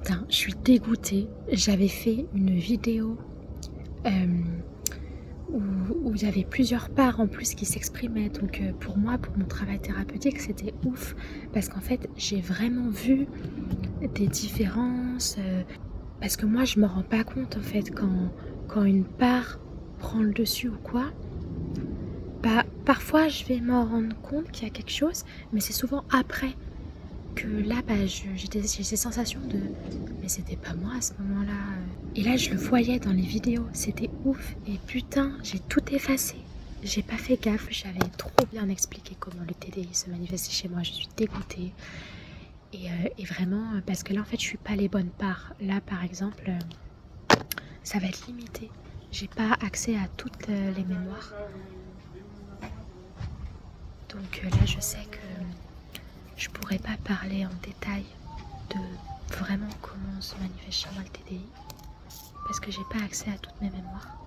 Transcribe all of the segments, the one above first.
putain, je suis dégoûtée. J'avais fait une vidéo où il y avait plusieurs parts en plus qui s'exprimaient. Donc pour moi, pour mon travail thérapeutique, c'était ouf. Parce qu'en fait, j'ai vraiment vu des différences. Parce que moi, je me rends pas compte en fait quand une part prend le dessus ou quoi. Bah, parfois, je vais m'en rendre compte qu'il y a quelque chose, mais c'est souvent après que là, j'ai ces sensations de mais c'était pas moi à ce moment-là. Et là, je le voyais dans les vidéos, c'était ouf. Et putain, j'ai tout effacé. J'ai pas fait gaffe, j'avais trop bien expliqué comment le TDI se manifestait chez moi. Je suis dégoûtée. Et vraiment, parce que là, en fait, je suis pas les bonnes parts. Là, par exemple, ça va être limité. J'ai pas accès à toutes les mémoires. Donc là, je sais que je pourrais pas parler en détail de vraiment comment se manifeste chez moi le TDI. Parce que j'ai pas accès à toutes mes mémoires.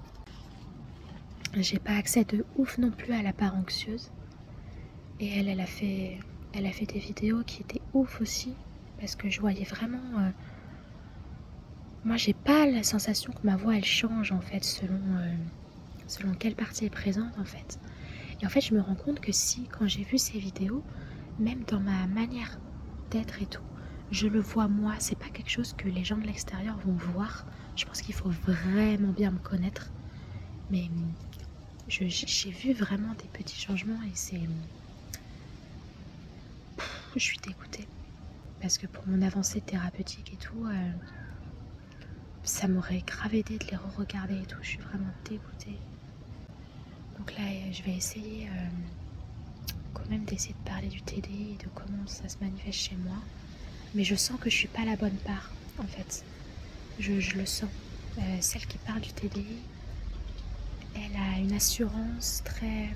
J'ai pas accès de ouf non plus à la part anxieuse. Et elle a fait des vidéos qui étaient ouf aussi. Parce que je voyais vraiment... moi, j'ai pas la sensation que ma voix, elle change en fait selon quelle partie est présente en fait. Et en fait, je me rends compte que si, quand j'ai vu ces vidéos, même dans ma manière d'être et tout, je le vois moi, c'est pas quelque chose que les gens de l'extérieur vont voir. Je pense qu'il faut vraiment bien me connaître. Mais j'ai vu vraiment des petits changements et c'est... Je suis dégoûtée. Parce que pour mon avancée thérapeutique et tout, ça m'aurait grave aidé de les re-regarder et tout. Je suis vraiment dégoûtée. Donc là, je vais essayer quand même d'essayer de parler du TDI et de comment ça se manifeste chez moi. Mais je sens que je suis pas la bonne part, en fait. Je le sens. Celle qui parle du TDI, elle a une assurance très...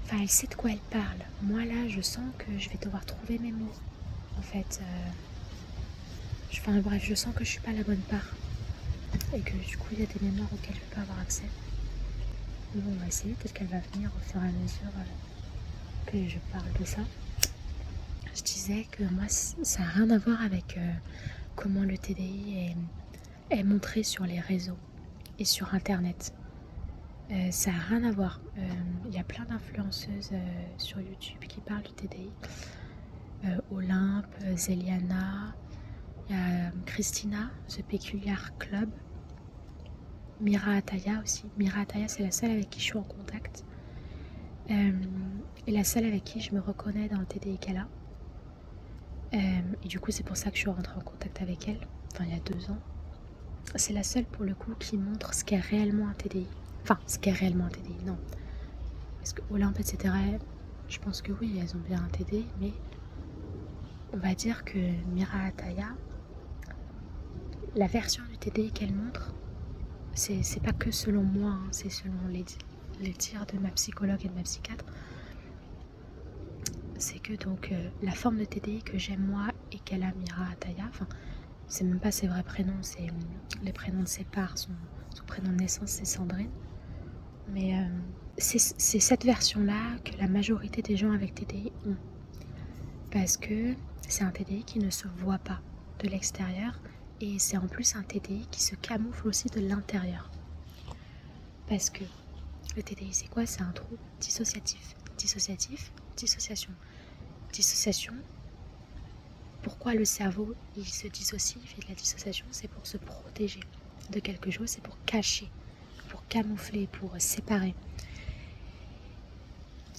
Enfin, elle sait de quoi elle parle. Moi, là, je sens que je vais devoir trouver mes mots. En fait, enfin, bref, je sens que je suis pas la bonne part. Et que du coup, il y a des mémoires auxquelles je peux pas avoir accès. Mais bon, on va essayer. Peut-être qu'elle va venir au fur et à mesure que je parle de ça. Je disais que moi, ça n'a rien à voir avec comment le TDI est montré sur les réseaux et sur Internet. Ça n'a rien à voir. Il y a plein d'influenceuses sur YouTube qui parlent du TDI. Olympe, Zeliana, il y a Christina, The Peculiar Club, Mira Ataya aussi. Mira Ataya, c'est la seule avec qui je suis en contact. Et la seule avec qui je me reconnais dans le TDI qu'elle a. Et du coup, c'est pour ça que je suis rentrée en contact avec elle, enfin il y a 2 ans. C'est la seule pour le coup qui montre ce qu'est réellement un TDI. Enfin, ce qu'est réellement un TDI, non. Parce que Olympe, etc., je pense que oui, elles ont bien un TDI, mais on va dire que Mira Ataya, la version du TDI qu'elle montre, c'est pas que selon moi, hein, c'est selon les dires de ma psychologue et de ma psychiatre. C'est que donc la forme de TDI que j'aime moi et qu'elle a Mira Ataya, enfin, c'est même pas ses vrais prénoms, c'est les prénoms de ses parts, son prénom de naissance c'est Sandrine. Mais c'est cette version-là que la majorité des gens avec TDI ont. Parce que c'est un TDI qui ne se voit pas de l'extérieur et c'est en plus un TDI qui se camoufle aussi de l'intérieur. Parce que le TDI c'est quoi? C'est un trouble dissociatif. Dissociation. Dissociation. Pourquoi le cerveau il se dissocie, il fait de la dissociation? C'est pour se protéger de quelque chose, c'est pour cacher, pour camoufler, pour séparer.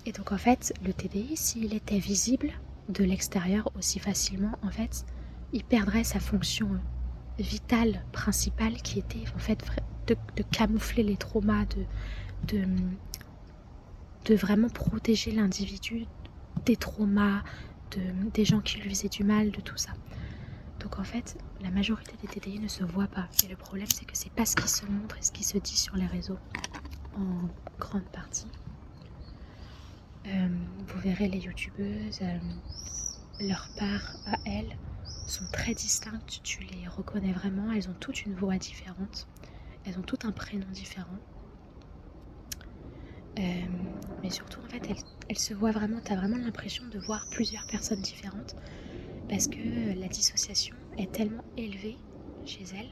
Et donc en fait, le TDI, s'il était visible de l'extérieur aussi facilement, en fait, il perdrait sa fonction vitale, principale, qui était en fait de camoufler les traumas, de vraiment protéger l'individu des traumas, des gens qui lui faisaient du mal, de tout ça. Donc en fait, la majorité des TDI ne se voient pas. Et le problème, c'est que c'est pas ce qui se montre et ce qui se dit sur les réseaux, en grande partie. Vous verrez les youtubeuses, leurs parts à elles sont très distinctes, tu les reconnais vraiment, elles ont toutes une voix différente, elles ont toutes un prénom différent. Mais surtout en fait elles se voient vraiment, tu as vraiment l'impression de voir plusieurs personnes différentes parce que la dissociation est tellement élevée chez elles.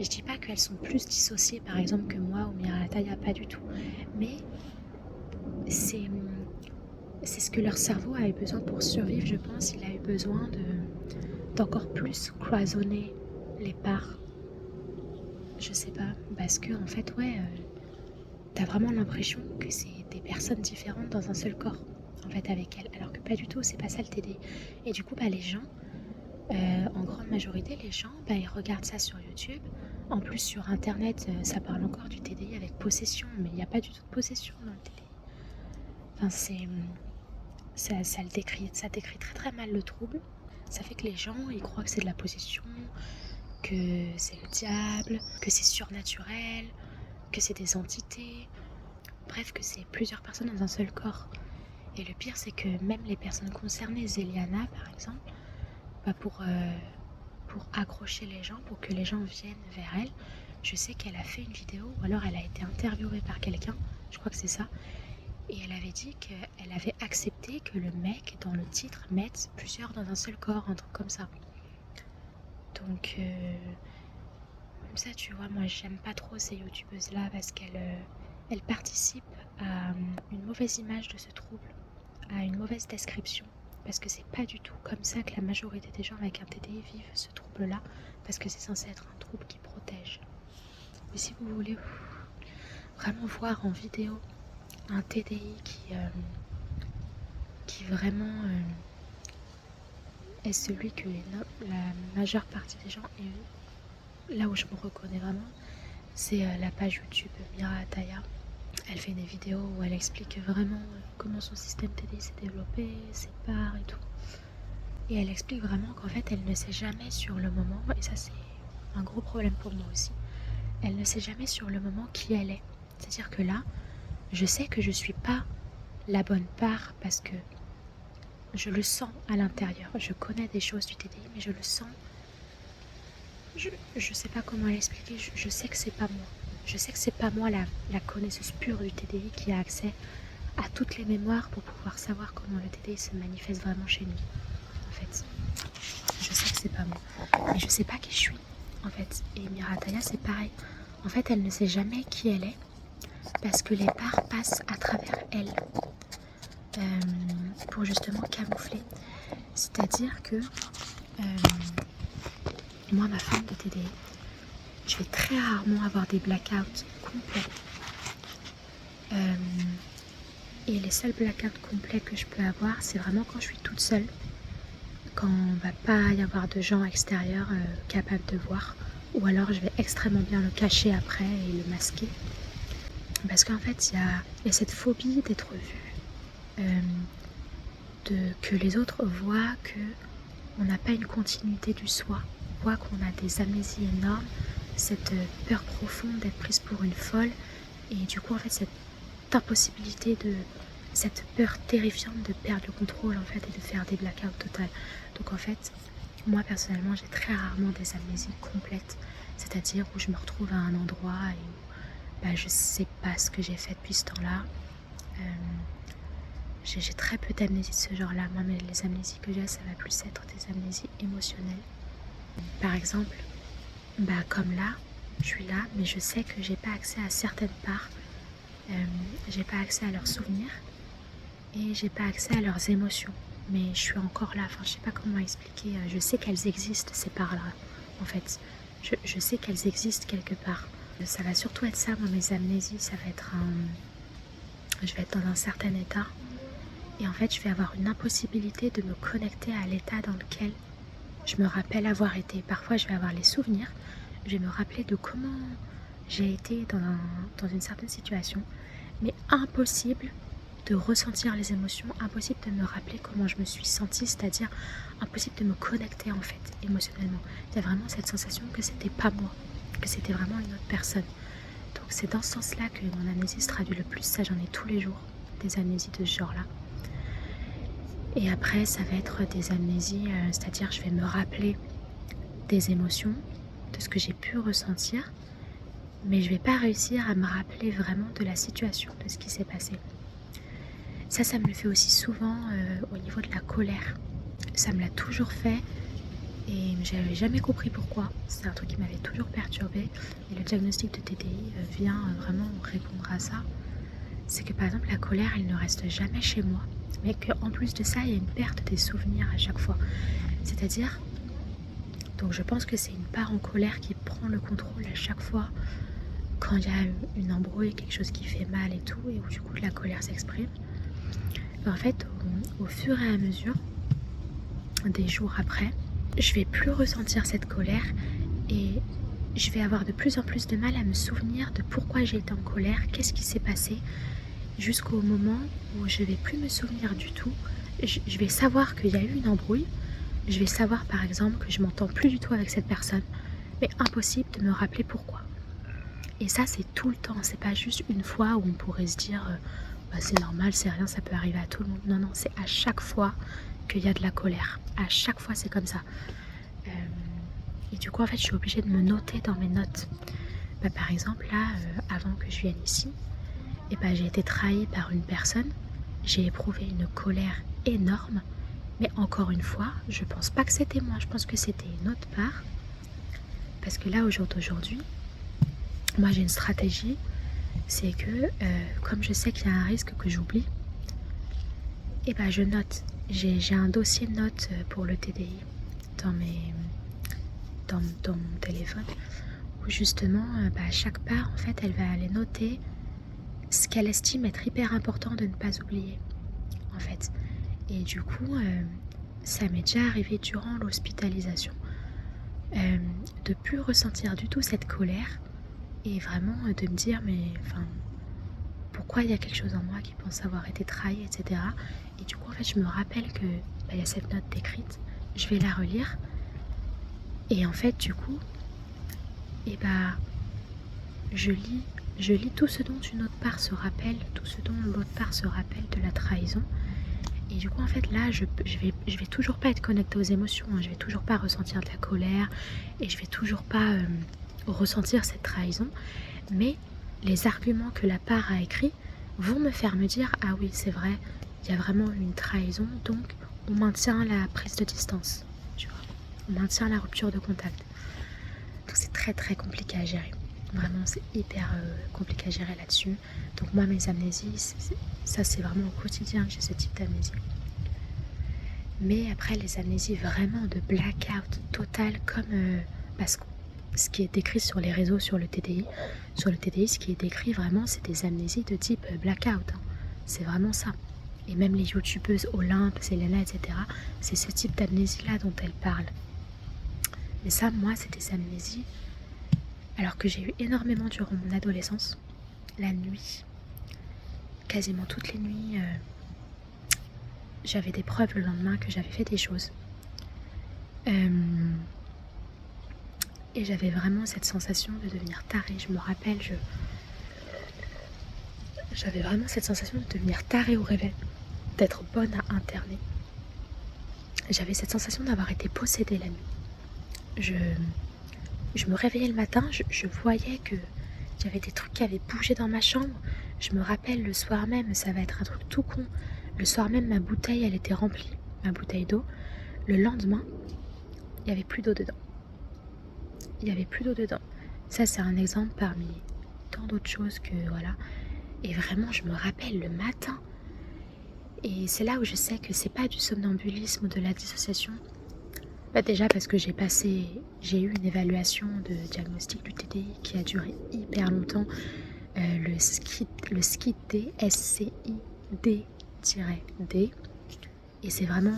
Je dis pas qu'elles sont plus dissociées par exemple que moi ou Mirataya, pas du tout. Mais c'est ce que leur cerveau a eu besoin pour survivre, je pense. Il a eu besoin d'encore plus cloisonner les parts. Je sais pas, parce que en fait, t'as vraiment l'impression que c'est des personnes différentes dans un seul corps, en fait, avec elles. Alors que pas du tout, c'est pas ça le TDI. Et du coup, les gens, en grande majorité, les gens, ils regardent ça sur YouTube. En plus, sur Internet, ça parle encore du TDI avec possession, mais il n'y a pas du tout de possession dans le TDI. Enfin, ça décrit très très mal le trouble. Ça fait que les gens, ils croient que c'est de la possession, que c'est le diable, que c'est surnaturel, que c'est des entités. Bref, que c'est plusieurs personnes dans un seul corps. Et le pire, c'est que même les personnes concernées, Zéliana par exemple, pour accrocher les gens, pour que les gens viennent vers elle, je sais qu'elle a fait une vidéo, ou alors elle a été interviewée par quelqu'un, je crois que c'est ça, et elle avait dit qu'elle avait accepté que le mec, dans le titre, mette plusieurs dans un seul corps, un truc comme ça. Donc, comme ça, tu vois, moi j'aime pas trop ces youtubeuses-là parce qu'elles participent à une mauvaise image de ce trouble, à une mauvaise description, parce que c'est pas du tout comme ça que la majorité des gens avec un TDI vivent ce trouble-là, parce que c'est censé être un trouble qui protège. Mais si vous voulez vraiment voir en vidéo un TDI qui vraiment est celui que la majeure partie des gens, et là où je me reconnais vraiment, c'est la page YouTube Mirataya. Elle fait des vidéos où elle explique vraiment comment son système TDI s'est développé, ses parts et tout. Et elle explique vraiment qu'en fait, elle ne sait jamais sur le moment, et ça c'est un gros problème pour moi aussi, elle ne sait jamais sur le moment qui elle est. C'est-à-dire que là, je sais que je suis pas la bonne part parce que je le sens à l'intérieur. Je connais des choses du TDI, mais je le sens. Je sais pas comment l'expliquer, je sais que c'est pas moi. Je sais que c'est pas moi la connaisseuse pure du TDI qui a accès à toutes les mémoires pour pouvoir savoir comment le TDI se manifeste vraiment chez nous. En fait, je sais que c'est pas moi. Mais je sais pas qui je suis, en fait. Et Mirataya, c'est pareil. En fait, elle ne sait jamais qui elle est parce que les parts passent à travers elle pour justement camoufler. C'est-à-dire que moi, ma forme de TDI, je vais très rarement avoir des blackouts complets. Et les seuls blackouts complets que je peux avoir, c'est vraiment quand je suis toute seule, quand il ne va pas y avoir de gens extérieurs capables de voir, ou alors je vais extrêmement bien le cacher après et le masquer. Parce qu'en fait, il y a cette phobie d'être vue, que les autres voient qu'on n'a pas une continuité du soi, voient qu'on a des amnésies énormes, cette peur profonde d'être prise pour une folle, et du coup en fait cette impossibilité cette peur terrifiante de perdre le contrôle en fait et de faire des blackouts totales. Donc en fait, moi personnellement j'ai très rarement des amnésies complètes, c'est-à-dire où je me retrouve à un endroit et où je sais pas ce que j'ai fait depuis ce temps-là. J'ai très peu d'amnésies de ce genre-là. Moi, mais les amnésies que j'ai, ça va plus être des amnésies émotionnelles. Par exemple, comme là, je suis là, mais je sais que j'ai pas accès à certaines parts. J'ai pas accès à leurs souvenirs et j'ai pas accès à leurs émotions. Mais je suis encore là. Enfin, je sais pas comment expliquer. Je sais qu'elles existent, ces parts-là. En fait, je sais qu'elles existent quelque part. Ça va surtout être ça, moi, mes amnésies. Ça va être je vais être dans un certain état. Et en fait, je vais avoir une impossibilité de me connecter à l'état dans lequel je me rappelle avoir été. Parfois, je vais avoir les souvenirs. Je vais me rappeler de comment j'ai été dans une certaine situation. Mais impossible de ressentir les émotions, impossible de me rappeler comment je me suis sentie, c'est-à-dire impossible de me connecter en fait émotionnellement. Il y a vraiment cette sensation que c'était pas moi, que c'était vraiment une autre personne. Donc c'est dans ce sens-là que mon amnésie se traduit le plus. Ça, j'en ai tous les jours, des amnésies de ce genre-là. Et après, ça va être des amnésies, c'est-à-dire je vais me rappeler des émotions, de ce que j'ai pu ressentir, mais je vais pas réussir à me rappeler vraiment de la situation, de ce qui s'est passé. Ça me le fait aussi souvent au niveau de la colère. Ça me l'a toujours fait Et j'avais jamais compris pourquoi. C'est un truc qui m'avait toujours perturbée. Et le diagnostic de TDI vient vraiment répondre à ça. C'est que par exemple la colère, elle ne reste jamais chez moi. Mais qu'en plus de ça, il y a une perte des souvenirs à chaque fois. C'est-à-dire, donc je pense que c'est une part en colère qui prend le contrôle à chaque fois quand il y a une embrouille, quelque chose qui fait mal et tout, et où du coup la colère s'exprime. En fait, au fur et à mesure, des jours après, je vais plus ressentir cette colère et je vais avoir de plus en plus de mal à me souvenir de pourquoi j'ai été en colère, qu'est-ce qui s'est passé, jusqu'au moment où je vais plus me souvenir du tout. Je vais savoir qu'il y a eu une embrouille, je vais savoir par exemple que je m'entends plus du tout avec cette personne, mais impossible de me rappeler pourquoi. Et ça, c'est tout le temps, c'est pas juste une fois où on pourrait se dire c'est normal, c'est rien, ça peut arriver à tout le monde. Non, non, c'est à chaque fois qu'il y a de la colère. À chaque fois, c'est comme ça. Et du coup, en fait, je suis obligée de me noter dans mes notes. Par exemple, là, avant que je vienne ici, j'ai été trahie par une personne. J'ai éprouvé une colère énorme. Mais encore une fois, je pense pas que c'était moi. Je pense que c'était une autre part. Parce que là, aujourd'hui, moi, j'ai une stratégie. C'est que, comme je sais qu'il y a un risque que j'oublie, je note. J'ai un dossier de notes pour le TDI dans mon téléphone, où justement, chaque part, en fait, elle va aller noter ce qu'elle estime être hyper important de ne pas oublier, en fait. Et du coup, ça m'est déjà arrivé durant l'hospitalisation de plus ressentir du tout cette colère et vraiment de me dire, pourquoi il y a quelque chose en moi qui pense avoir été trahi, etc. Et du coup, en fait, je me rappelle que il y a cette note décrite, je vais la relire. Et en fait, du coup, je lis tout ce dont une autre part se rappelle, tout ce dont l'autre part se rappelle de la trahison. Et du coup, en fait, là, je vais toujours pas être connectée aux émotions, hein. Je vais toujours pas ressentir de la colère et je vais toujours pas ressentir cette trahison. Mais les arguments que la part a écrits vont me faire me dire « Ah oui, c'est vrai, il y a vraiment une trahison, donc on maintient la prise de distance. » Tu vois, on maintient la rupture de contact. Donc c'est très très compliqué à gérer. Vraiment, c'est hyper compliqué à gérer là-dessus. Donc moi, mes amnésies, ça c'est vraiment au quotidien que j'ai ce type d'amnésie. Mais après, les amnésies vraiment de blackout total, comme ce qui est décrit sur les réseaux, sur le TDI, ce qui est décrit vraiment, c'est des amnésies de type blackout. Hein. C'est vraiment ça. Et même les youtubeuses Olympe, Selena, etc., c'est ce type d'amnésie-là dont elles parlent. Mais ça, moi, c'est des amnésies, alors que j'ai eu énormément durant mon adolescence, la nuit, quasiment toutes les nuits, j'avais des preuves le lendemain que j'avais fait des choses. Et j'avais vraiment cette sensation de devenir tarée. Je me rappelle, j'avais vraiment cette sensation de devenir tarée au réveil, d'être bonne à interner. J'avais cette sensation d'avoir été possédée la nuit. Je me réveillais le matin, je voyais que il y avait des trucs qui avaient bougé dans ma chambre. Je me rappelle le soir même, ça va être un truc tout con. Le soir même, ma bouteille, elle était remplie, ma bouteille d'eau. Le lendemain, il n'y avait plus d'eau dedans. Il n'y avait plus d'eau dedans. Ça, c'est un exemple parmi tant d'autres choses que voilà. Et vraiment, je me rappelle le matin. Et c'est là où je sais que c'est pas du somnambulisme ou de la dissociation. Déjà parce que j'ai eu une évaluation de diagnostic du TDI qui a duré hyper longtemps. Le SCID-D, SCID-D. Et c'est vraiment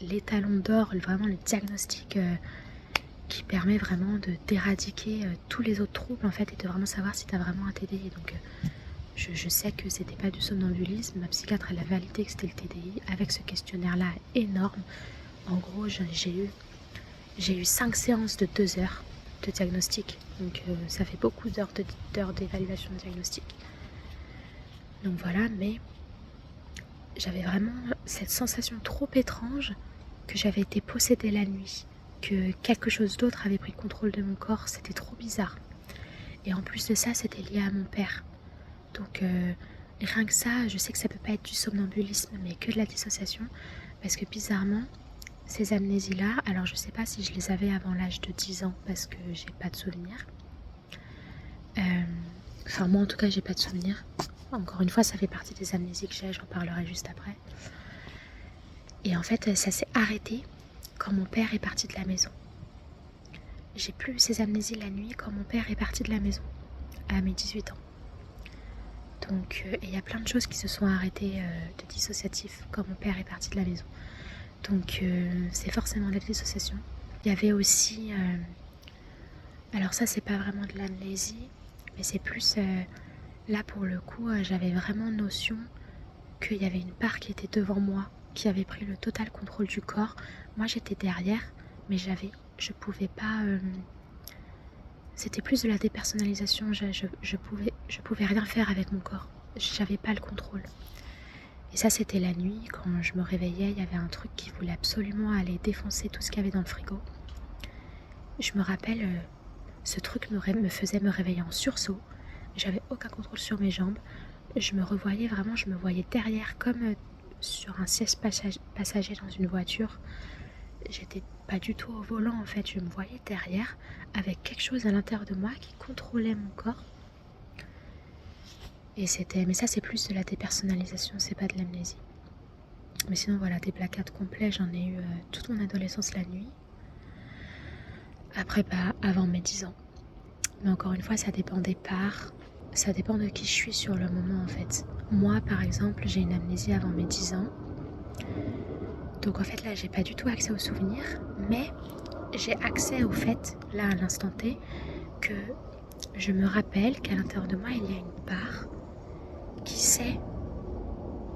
l'étalon d'or, vraiment le diagnostic qui permet vraiment d'éradiquer tous les autres troubles en fait et de vraiment savoir si tu as vraiment un TDI. Donc je sais que c'était pas du somnambulisme. Ma psychiatre elle a validé que c'était le TDI avec ce questionnaire là énorme. En gros j'ai eu 5 séances de 2 heures de diagnostic. Donc ça fait beaucoup d'heures d'évaluation de diagnostic. Donc voilà, mais j'avais vraiment cette sensation trop étrange que j'avais été possédée la nuit, que quelque chose d'autre avait pris le contrôle de mon corps. C'était trop bizarre. Et en plus de ça, c'était lié à mon père. Donc rien que ça, je sais que ça peut pas être du somnambulisme, mais que de la dissociation, parce que bizarrement, ces amnésies-là, alors je sais pas si je les avais avant l'âge de 10 ans parce que j'ai pas de souvenir. Enfin moi en tout cas j'ai pas de souvenir. Encore une fois ça fait partie des amnésies que j'ai, j'en parlerai juste après. Et en fait ça s'est arrêté quand mon père est parti de la maison. J'ai plus eu ces amnésies la nuit quand mon père est parti de la maison, à mes 18 ans. Donc il y a plein de choses qui se sont arrêtées de dissociatif quand mon père est parti de la maison. Donc c'est forcément de la dissociation. Il y avait aussi, alors ça c'est pas vraiment de l'amnésie, mais c'est plus, là pour le coup j'avais vraiment notion qu'il y avait une part qui était devant moi, qui avait pris le total contrôle du corps. Moi j'étais derrière, mais je pouvais pas, c'était plus de la dépersonnalisation, je pouvais rien faire avec mon corps, j'avais pas le contrôle. Et ça c'était la nuit, quand je me réveillais, il y avait un truc qui voulait absolument aller défoncer tout ce qu'il y avait dans le frigo. Je me rappelle, ce truc me faisait me réveiller en sursaut, j'avais aucun contrôle sur mes jambes, je me voyais derrière comme sur un siège passager dans une voiture. J'étais pas du tout au volant en fait, je me voyais derrière avec quelque chose à l'intérieur de moi qui contrôlait mon corps. Mais ça c'est plus de la dépersonnalisation, c'est pas de l'amnésie. Mais sinon voilà, des blackouts complets, j'en ai eu toute mon adolescence la nuit. Après pas avant mes 10 ans. Mais encore une fois ça dépend des parts, ça dépend de qui je suis sur le moment en fait. Moi par exemple j'ai une amnésie avant mes 10 ans. Donc en fait là j'ai pas du tout accès aux souvenirs, mais j'ai accès au fait, là à l'instant T, que je me rappelle qu'à l'intérieur de moi il y a une part qui sait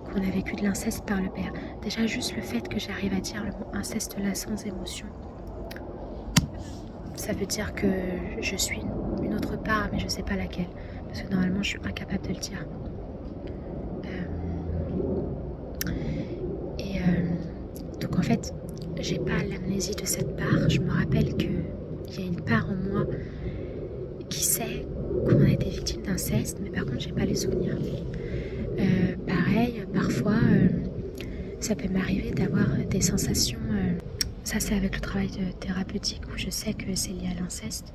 qu'on a vécu de l'inceste par le père. Déjà juste le fait que j'arrive à dire le mot inceste là sans émotion, ça veut dire que je suis une autre part, mais je sais pas laquelle, parce que normalement je suis incapable de le dire. Donc en fait, j'ai pas l'amnésie de cette part. Je me rappelle qu'il y a une part en moi qui sait qu'on a été victime d'inceste, mais par contre j'ai pas les souvenirs. Pareil, parfois ça peut m'arriver d'avoir des sensations, ça c'est avec le travail thérapeutique où je sais que c'est lié à l'inceste,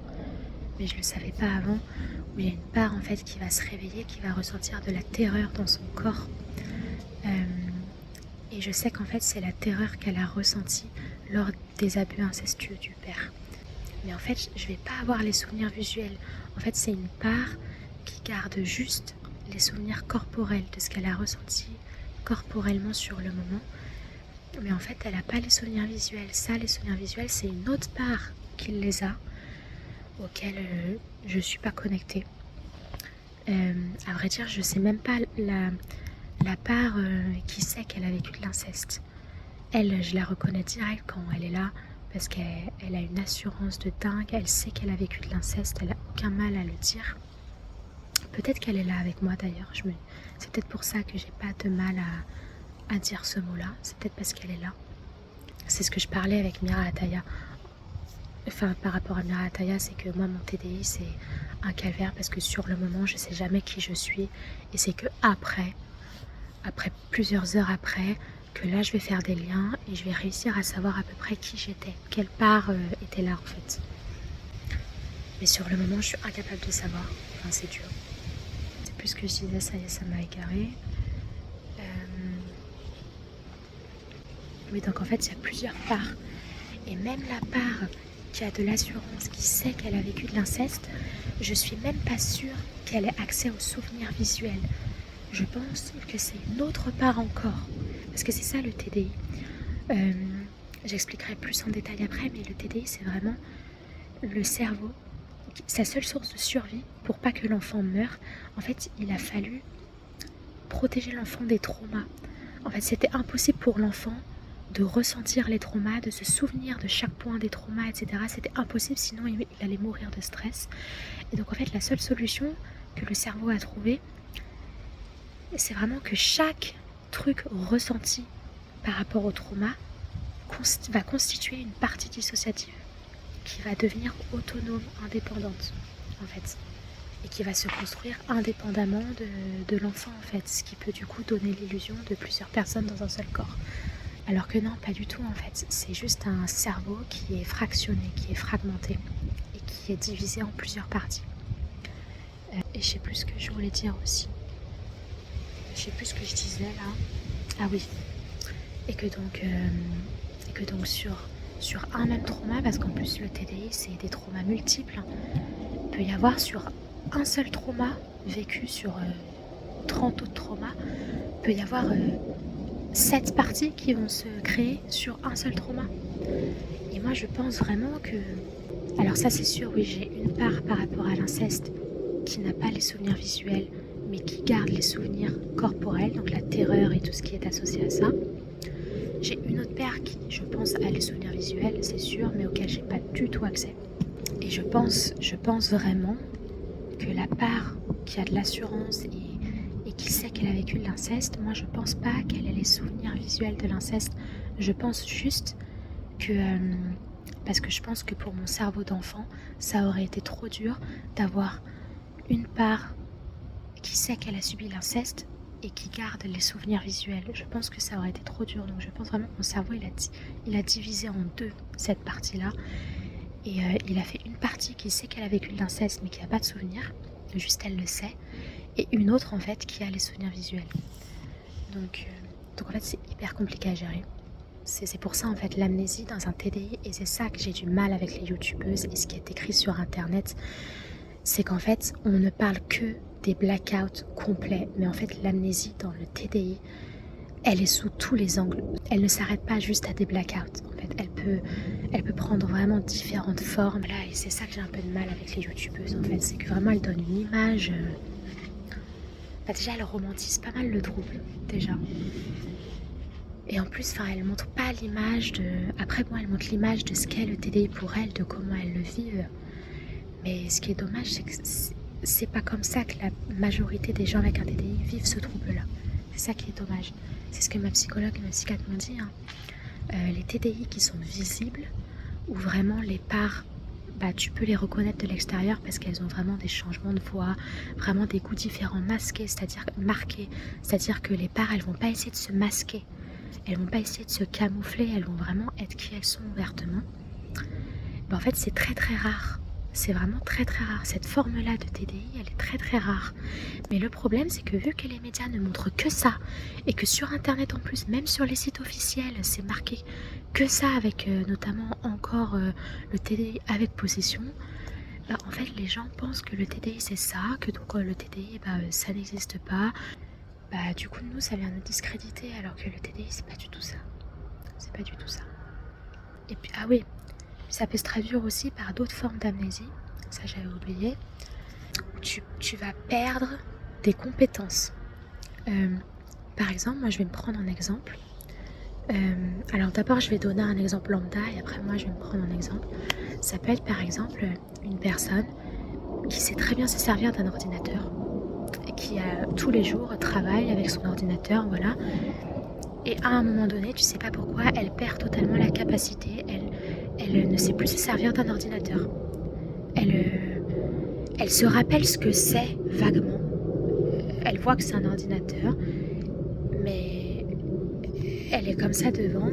mais je le savais pas avant, où il y a une part en fait qui va se réveiller, qui va ressentir de la terreur dans son corps. Et je sais qu'en fait c'est la terreur qu'elle a ressentie lors des abus incestueux du père. Mais en fait je vais pas avoir les souvenirs visuels. En fait c'est une part qui garde juste les souvenirs corporels de ce qu'elle a ressenti corporellement sur le moment. Mais en fait elle n'a pas les souvenirs visuels. Ça, les souvenirs visuels, c'est une autre part qui les a, auquel je suis pas connectée. À vrai dire je sais même pas la part qui sait qu'elle a vécu de l'inceste. Elle, je la reconnais direct quand elle est là, parce qu'elle a une assurance de dingue, elle sait qu'elle a vécu de l'inceste, elle a aucun mal à le dire. Peut-être qu'elle est là avec moi d'ailleurs, c'est peut-être pour ça que j'ai pas de mal à dire ce mot-là, c'est peut-être parce qu'elle est là. C'est ce que je parlais avec Mira Ataya. Enfin, par rapport à Mira Ataya, c'est que moi, mon TDI, c'est un calvaire, parce que sur le moment, je sais jamais qui je suis, et c'est que après plusieurs heures après, que là je vais faire des liens et je vais réussir à savoir à peu près qui j'étais, quelle part était là en fait. Mais sur le moment je suis incapable de savoir, enfin c'est dur. C'est plus ce que je disais, ça y est, ça m'a égaré. Mais donc en fait il y a plusieurs parts. Et même la part qui a de l'assurance, qui sait qu'elle a vécu de l'inceste, je suis même pas sûre qu'elle ait accès aux souvenirs visuels. Je pense que c'est une autre part encore, parce que c'est ça le TDI. J'expliquerai plus en détail après, mais le TDI c'est vraiment le cerveau, sa seule source de survie pour pas que l'enfant meure. En fait, il a fallu protéger l'enfant des traumas. En fait, c'était impossible pour l'enfant de ressentir les traumas, de se souvenir de chaque point des traumas, etc. C'était impossible, sinon il allait mourir de stress. Et donc en fait, la seule solution que le cerveau a trouvée, c'est vraiment que chaque truc ressenti par rapport au trauma va constituer une partie dissociative qui va devenir autonome, indépendante en fait, et qui va se construire indépendamment de l'enfant en fait, ce qui peut du coup donner l'illusion de plusieurs personnes dans un seul corps. Alors que non, pas du tout en fait. C'est juste un cerveau qui est fractionné, qui est fragmenté et qui est divisé en plusieurs parties. Et je sais plus ce que je voulais dire aussi. Je sais plus ce que je disais là. Ah oui. Et que donc sur un même trauma, parce qu'en plus le TDI c'est des traumas multiples, il peut y avoir sur un seul trauma vécu sur 30 autres traumas, il peut y avoir 7 parties qui vont se créer sur un seul trauma. Et moi je pense vraiment que... Alors ça c'est sûr, oui, j'ai une part par rapport à l'inceste qui n'a pas les souvenirs visuels, mais qui garde les souvenirs corporels, donc la terreur et tout ce qui est associé à ça. J'ai une autre paire qui, je pense, a les souvenirs visuels, c'est sûr, mais auquel j'ai pas du tout accès. Et je pense vraiment que la part qui a de l'assurance et qui sait qu'elle a vécu de l'inceste, moi je pense pas qu'elle ait les souvenirs visuels de l'inceste. Je pense juste que... parce que je pense que pour mon cerveau d'enfant, ça aurait été trop dur d'avoir une part qui sait qu'elle a subi l'inceste et qui garde les souvenirs visuels. Je pense que ça aurait été trop dur. Donc je pense vraiment que mon cerveau, il a divisé en deux cette partie-là. Et il a fait une partie qui sait qu'elle a vécu de l'inceste mais qui n'a pas de souvenirs. Juste elle le sait. Et une autre en fait qui a les souvenirs visuels. Donc en fait c'est hyper compliqué à gérer. C'est pour ça en fait l'amnésie dans un TDI, et c'est ça que j'ai du mal avec les youtubeuses et ce qui est écrit sur internet, c'est qu'en fait on ne parle que des blackouts complets, mais en fait l'amnésie dans le TDI, elle est sous tous les angles. Elle ne s'arrête pas juste à des blackouts. En fait, elle peut prendre vraiment différentes formes. Voilà, et c'est ça que j'ai un peu de mal avec les youtubeuses en fait, c'est que vraiment elles donnent une image. Déjà elles romantisent pas mal le trouble déjà. Et en plus, elles montrent pas l'image de... Après, bon, elles montrent l'image de ce qu'est le TDI pour elles, de comment elles le vivent. Mais ce qui est dommage, c'est que c'est pas comme ça que la majorité des gens avec un TDI vivent ce trouble-là. C'est ça qui est dommage. C'est ce que ma psychologue et ma psychiatre m'ont dit. Les TDI qui sont visibles, où vraiment les parts, tu peux les reconnaître de l'extérieur parce qu'elles ont vraiment des changements de voix, vraiment des goûts différents masqués, c'est-à-dire marqués. C'est-à-dire que les parts, elles vont pas essayer de se masquer. Elles vont pas essayer de se camoufler, elles vont vraiment être qui elles sont ouvertement. En fait, c'est très très rare. C'est vraiment très très rare. Cette forme-là de TDI, elle est très très rare. Mais le problème, c'est que vu que les médias ne montrent que ça, et que sur Internet en plus, même sur les sites officiels, c'est marqué que ça, avec notamment encore le TDI avec possession, en fait, les gens pensent que le TDI c'est ça, que donc le TDI, ça n'existe pas. Du coup, nous, ça vient nous discréditer, alors que le TDI, c'est pas du tout ça. C'est pas du tout ça. Et puis, ah oui, ça peut se traduire aussi par d'autres formes d'amnésie, ça j'avais oublié. Tu vas perdre des compétences. Par exemple, moi je vais me prendre un exemple. Alors d'abord je vais donner un exemple lambda et après moi je vais me prendre un exemple. Ça peut être par exemple une personne qui sait très bien se servir d'un ordinateur, qui tous les jours travaille avec son ordinateur, voilà. Et à un moment donné, tu sais pas pourquoi, elle perd totalement la capacité, elle ne sait plus se servir d'un ordinateur. Elle se rappelle ce que c'est vaguement. Elle voit que c'est un ordinateur, mais elle est comme ça devant,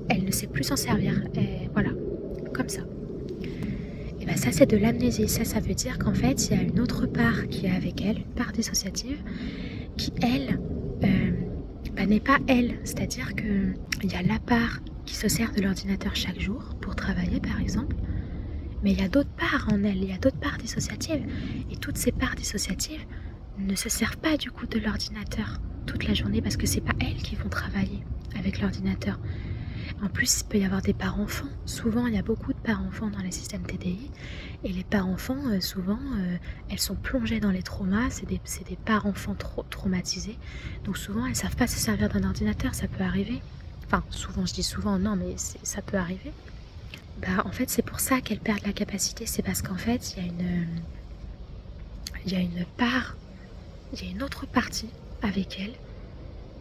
elle ne sait plus s'en servir. Et voilà, comme ça. Et ça c'est de l'amnésie. Ça veut dire qu'en fait, il y a une autre part qui est avec elle, une part dissociative, qui elle... n'est pas elle, c'est-à-dire qu'il y a la part qui se sert de l'ordinateur chaque jour pour travailler par exemple, mais il y a d'autres parts en elle, il y a d'autres parts dissociatives, et toutes ces parts dissociatives ne se servent pas du coup de l'ordinateur toute la journée parce que c'est pas elles qui vont travailler avec l'ordinateur. En plus, il peut y avoir des parents-enfants. Souvent, il y a beaucoup de parents-enfants dans les systèmes TDI. Et les parents-enfants, souvent, elles sont plongées dans les traumas. C'est des parents-enfants traumatisés. Donc souvent, elles ne savent pas se servir d'un ordinateur. Ça peut arriver. Enfin, souvent, je dis souvent, non, mais ça peut arriver. En fait, c'est pour ça qu'elles perdent la capacité. C'est parce qu'en fait, il y a une part, il y a une autre partie avec elle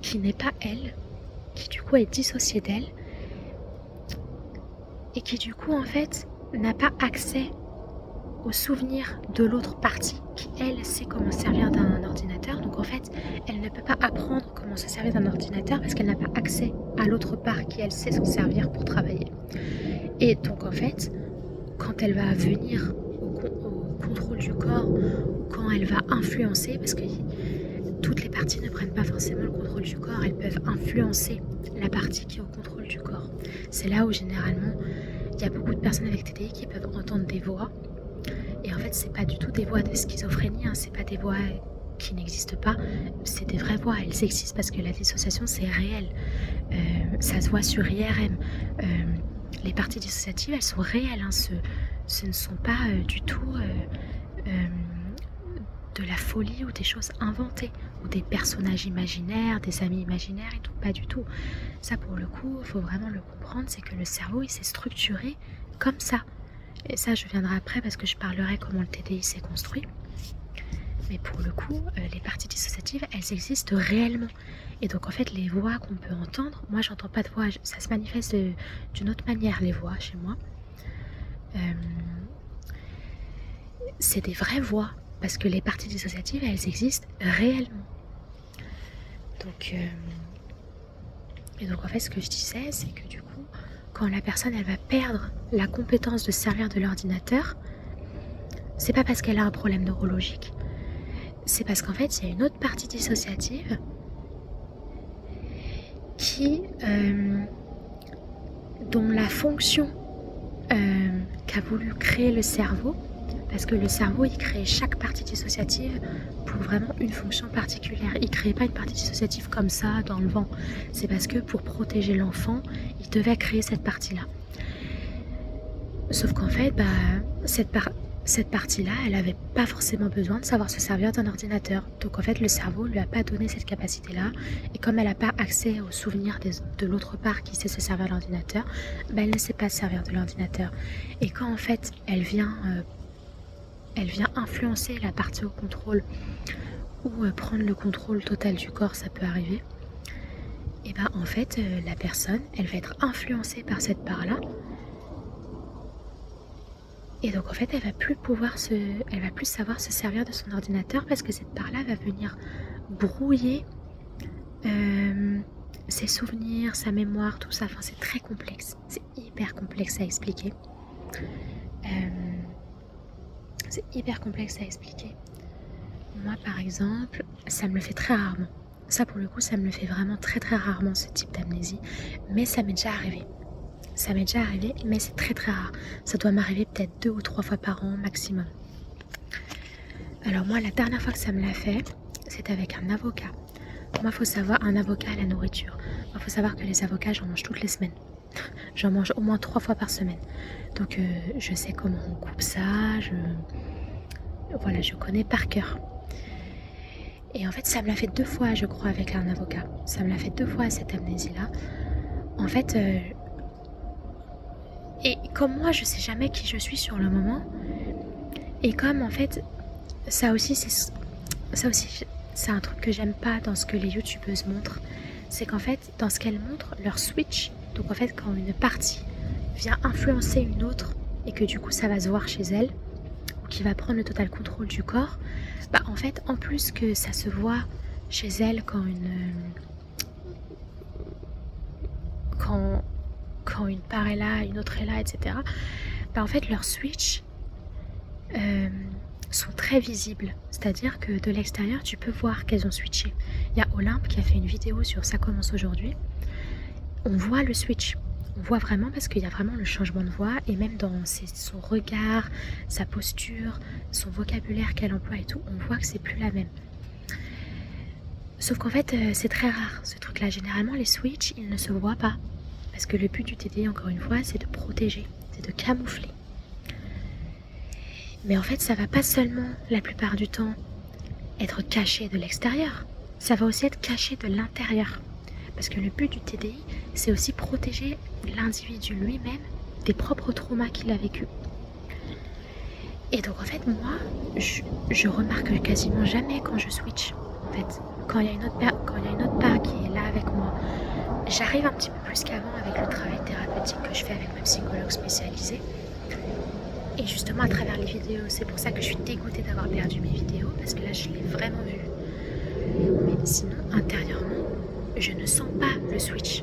qui n'est pas elle, qui du coup est dissociée d'elle, et qui du coup en fait n'a pas accès au souvenir de l'autre partie qui, elle, sait comment se servir d'un ordinateur. Donc en fait, elle ne peut pas apprendre comment se servir d'un ordinateur parce qu'elle n'a pas accès à l'autre part qui, elle, sait s'en servir pour travailler. Et donc en fait, quand elle va venir au contrôle du corps, ou quand elle va influencer, parce que toutes les parties ne prennent pas forcément le contrôle du corps, elles peuvent influencer la partie qui est au contrôle du corps. C'est là où généralement il y a beaucoup de personnes avec TDI qui peuvent entendre des voix. Et en fait, c'est pas du tout des voix de schizophrénie, hein, c'est pas des voix qui n'existent pas, c'est des vraies voix, elles existent parce que la dissociation c'est réel. Ça se voit sur IRM. Les parties dissociatives, elles sont réelles, hein, ce ne sont pas du tout de la folie ou des choses inventées, ou des personnages imaginaires, des amis imaginaires et tout, pas du tout. Ça pour le coup, il faut vraiment le comprendre, c'est que le cerveau il s'est structuré comme ça. Et ça je viendrai après parce que je parlerai comment le TDI s'est construit. Mais pour le coup, les parties dissociatives, elles existent réellement. Et donc en fait, les voix qu'on peut entendre, moi j'entends pas de voix, ça se manifeste d'une autre manière les voix chez moi. C'est des vraies voix, parce que les parties dissociatives, elles existent réellement. Et donc en fait, ce que je disais, c'est que du coup, quand la personne, elle va perdre la compétence de se servir de l'ordinateur, c'est pas parce qu'elle a un problème neurologique, c'est parce qu'en fait, il y a une autre partie dissociative dont la fonction qu'a voulu créer le cerveau, parce que le cerveau, il crée chaque partie dissociative pour vraiment une fonction particulière. Il ne crée pas une partie dissociative comme ça, dans le vent. C'est parce que pour protéger l'enfant, il devait créer cette partie-là. Sauf qu'en fait, cette partie-là, elle n'avait pas forcément besoin de savoir se servir d'un ordinateur. Donc en fait, le cerveau ne lui a pas donné cette capacité-là. Et comme elle n'a pas accès aux souvenirs de l'autre part qui sait se servir de l'ordinateur, elle ne sait pas se servir de l'ordinateur. Et quand en fait, elle vient influencer la partie au contrôle ou prendre le contrôle total du corps, ça peut arriver. Et en fait, la personne, elle va être influencée par cette part-là. Et donc en fait, elle va plus savoir se servir de son ordinateur parce que cette part-là va venir brouiller ses souvenirs, sa mémoire, tout ça. Enfin, c'est très complexe. C'est hyper complexe à expliquer. Moi, par exemple, ça me le fait très rarement. Ça, pour le coup, ça me le fait vraiment très très rarement, ce type d'amnésie. Mais ça m'est déjà arrivé. Mais c'est très très rare. Ça doit m'arriver peut-être 2 ou 3 fois par an maximum. Alors moi, la dernière fois que ça me l'a fait, c'était avec un avocat. Moi, faut savoir, un avocat à la nourriture. Moi, faut savoir que les avocats, j'en mange toutes les semaines. J'en mange au moins 3 fois par semaine. Donc, je sais comment on coupe ça. Je connais par cœur. Et en fait, ça me l'a fait 2 fois, je crois, avec un avocat. Ça me l'a fait 2 fois, cette amnésie-là. En fait... Et comme moi, je sais jamais qui je suis sur le moment, et comme en fait, ça aussi c'est un truc que j'aime pas dans ce que les youtubeuses montrent, c'est qu'en fait, dans ce qu'elles montrent, leur switch, donc en fait, quand une partie vient influencer une autre, et que du coup ça va se voir chez elle, ou qui va prendre le total contrôle du corps, en fait, en plus que ça se voit chez elle quand une part est là, une autre est là, etc. En fait, leurs switches sont très visibles. C'est-à-dire que de l'extérieur, tu peux voir qu'elles ont switché. Il y a Olympe qui a fait une vidéo sur Ça commence aujourd'hui. On voit le switch. On voit vraiment parce qu'il y a vraiment le changement de voix et même dans son regard, sa posture, son vocabulaire qu'elle emploie et tout, on voit que c'est plus la même. Sauf qu'en fait, c'est très rare ce truc-là. Généralement, les switches, ils ne se voient pas. Parce que le but du TDI, encore une fois, c'est de protéger, c'est de camoufler. Mais en fait, ça va pas seulement, la plupart du temps, être caché de l'extérieur. Ça va aussi être caché de l'intérieur. Parce que le but du TDI, c'est aussi protéger l'individu lui-même des propres traumas qu'il a vécu. Et donc, en fait, moi, je remarque quasiment jamais quand je switch. En fait, quand il y a une autre part qui est là avec moi, j'arrive un petit peu plus qu'avant avec le travail thérapeutique que je fais avec ma psychologue spécialisée. Et justement à travers les vidéos, c'est pour ça que je suis dégoûtée d'avoir perdu mes vidéos, parce que là je l'ai vraiment vu. Mais sinon, intérieurement, je ne sens pas le switch.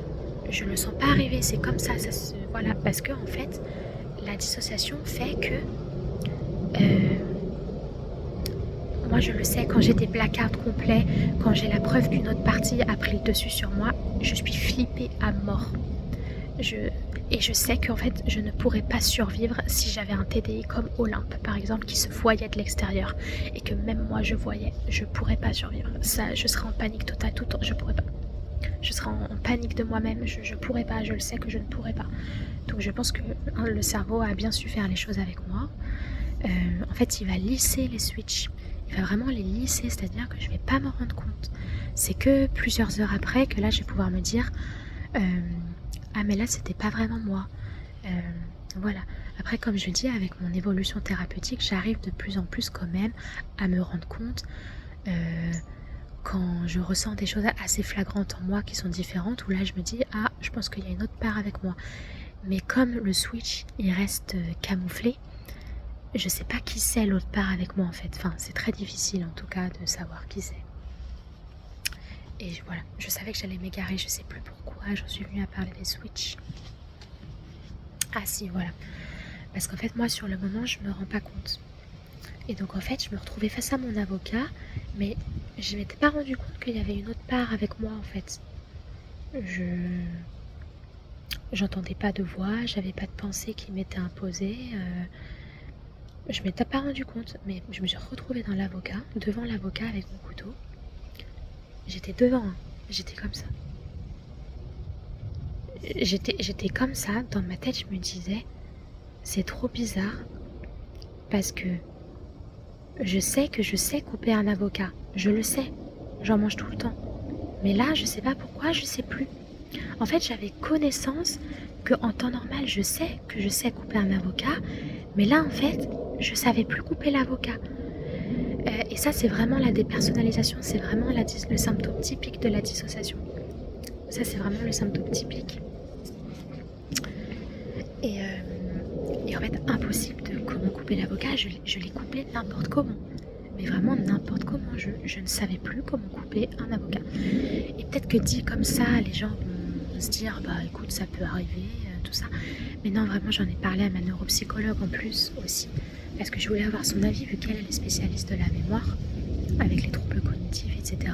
Je ne le sens pas arriver, c'est comme ça voilà. Parce que en fait, la dissociation fait que moi je le sais, quand j'ai des blackouts complets, quand j'ai la preuve qu'une autre partie a pris le dessus sur moi, je suis flippée à mort. Et je sais qu'en fait je ne pourrais pas survivre si j'avais un TDI comme Olympe par exemple, qui se voyait de l'extérieur et que même moi je voyais, je pourrais pas survivre. Ça, je serais en panique totale tout le temps, je pourrais pas. Je serais en panique de moi-même, je pourrais pas, je le sais que je ne pourrais pas. Donc je pense que le cerveau a bien su faire les choses avec moi. En fait il va lisser les switches, il va vraiment les lisser, c'est-à-dire que je vais pas me rendre compte. C'est que plusieurs heures après que là je vais pouvoir me dire ah mais là c'était pas vraiment moi. Voilà. Après comme je dis, avec mon évolution thérapeutique, j'arrive de plus en plus quand même à me rendre compte quand je ressens des choses assez flagrantes en moi qui sont différentes, où là je me dis ah je pense qu'il y a une autre part avec moi. Mais comme le switch il reste camouflé, je sais pas qui c'est l'autre part avec moi en fait. Enfin c'est très difficile en tout cas de savoir qui c'est. Et voilà, je savais que j'allais m'égarer, je sais plus pourquoi j'en suis venue à parler des switches. Ah si, voilà. Parce qu'en fait, moi, sur le moment, je me rends pas compte. Et donc, en fait, je me retrouvais face à mon avocat, mais je m'étais pas rendu compte qu'il y avait une autre part avec moi, en fait. J'entendais pas de voix, j'avais pas de pensée qui m'était imposée. Je m'étais pas rendu compte, mais je me suis retrouvée dans l'avocat, devant l'avocat avec mon couteau. J'étais devant, hein. J'étais comme ça. J'étais comme ça, dans ma tête, je me disais, c'est trop bizarre, parce que je sais couper un avocat, je le sais, j'en mange tout le temps. Mais là, je sais pas pourquoi, je sais plus. En fait, j'avais connaissance qu'en temps normal, je sais couper un avocat, mais là, en fait, je savais plus couper l'avocat. Et ça, c'est vraiment la dépersonnalisation, c'est vraiment le symptôme typique de la dissociation. Ça, c'est vraiment le symptôme typique. Et en fait, impossible de comment couper l'avocat, je l'ai coupé n'importe comment. Mais vraiment n'importe comment, je ne savais plus comment couper un avocat. Et peut-être que dit comme ça, les gens vont se dire, bah écoute, ça peut arriver, tout ça. Mais non, vraiment, j'en ai parlé à ma neuropsychologue en plus aussi, parce que je voulais avoir son avis, vu qu'elle est spécialiste de la mémoire, avec les troubles cognitifs, etc.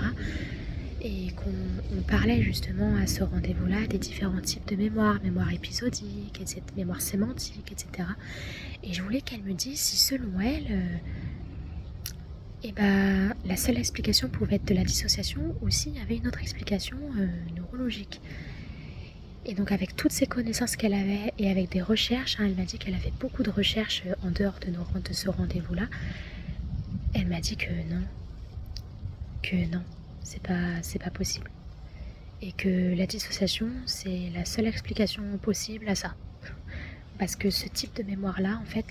Et qu'on parlait justement à ce rendez-vous-là des différents types de mémoire, mémoire épisodique, etc., mémoire sémantique, etc. Et je voulais qu'elle me dise si selon elle, la seule explication pouvait être de la dissociation ou s'il y avait une autre explication neurologique. Et donc avec toutes ces connaissances qu'elle avait et avec des recherches, elle m'a dit qu'elle avait beaucoup de recherches en dehors de ce rendez-vous-là. Elle m'a dit que non, c'est pas possible. Et que la dissociation, c'est la seule explication possible à ça. Parce que ce type de mémoire-là, en fait,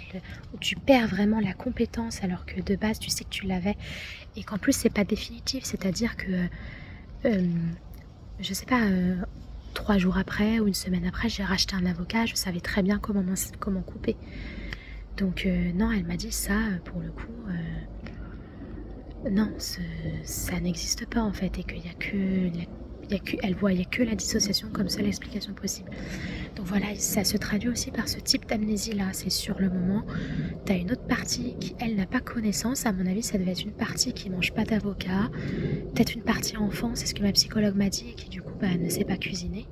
où tu perds vraiment la compétence alors que de base, tu sais que tu l'avais, et qu'en plus, c'est pas définitif, c'est-à-dire que, je sais pas, 3 jours après ou une semaine après, j'ai racheté un avocat, je savais très bien comment couper. Donc, non, elle m'a dit ça, pour le coup, non, ça n'existe pas en fait, et qu'il y a que elle voyait que la dissociation comme seule explication possible. Donc voilà, ça se traduit aussi par ce type d'amnésie là, c'est sur le moment, t'as une autre partie qui elle n'a pas connaissance, à mon avis ça devait être une partie qui mange pas d'avocat, peut-être une partie enfant, c'est ce que ma psychologue m'a dit, et qui du coup ne sait pas cuisiner.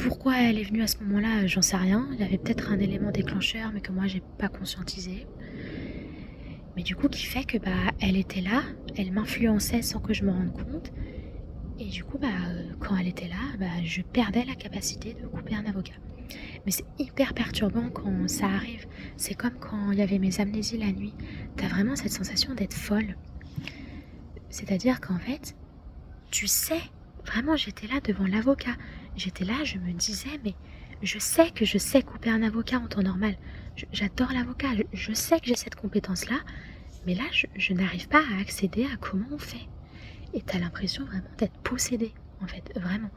Pourquoi elle est venue à ce moment-là, j'en sais rien, il y avait peut-être un élément déclencheur mais que moi j'ai pas conscientisé. Mais du coup qui fait que elle était là, elle m'influençait sans que je me rende compte. Et du coup, quand elle était là, je perdais la capacité de couper un avocat. Mais c'est hyper perturbant quand ça arrive. C'est comme quand il y avait mes amnésies la nuit. T'as vraiment cette sensation d'être folle. C'est-à-dire qu'en fait, tu sais, vraiment j'étais là devant l'avocat. J'étais là, je me disais, mais je sais que je sais couper un avocat en temps normal. J'adore l'avocat, je sais que j'ai cette compétence-là. Mais là, je n'arrive pas à accéder à comment on fait. Et t'as l'impression vraiment d'être possédée. en fait, vraiment.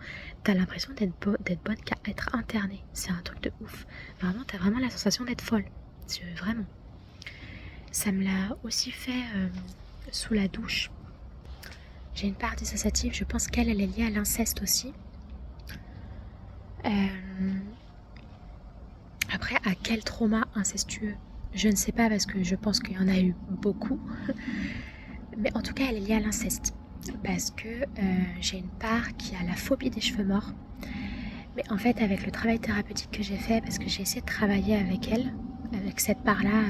T'as l'impression d'être bonne qu'à être internée. C'est un truc de ouf. Vraiment, t'as vraiment la sensation d'être folle. Vraiment. Ça me l'a aussi fait sous la douche. J'ai une part dissociative, je pense qu'elle est liée à l'inceste aussi. Après, à quel trauma incestueux? Je ne sais pas parce que je pense qu'il y en a eu beaucoup. Mais en tout cas, elle est liée à l'inceste. Parce que j'ai une part qui a la phobie des cheveux morts. Mais en fait, avec le travail thérapeutique que j'ai fait, parce que j'ai essayé de travailler avec elle, avec cette part-là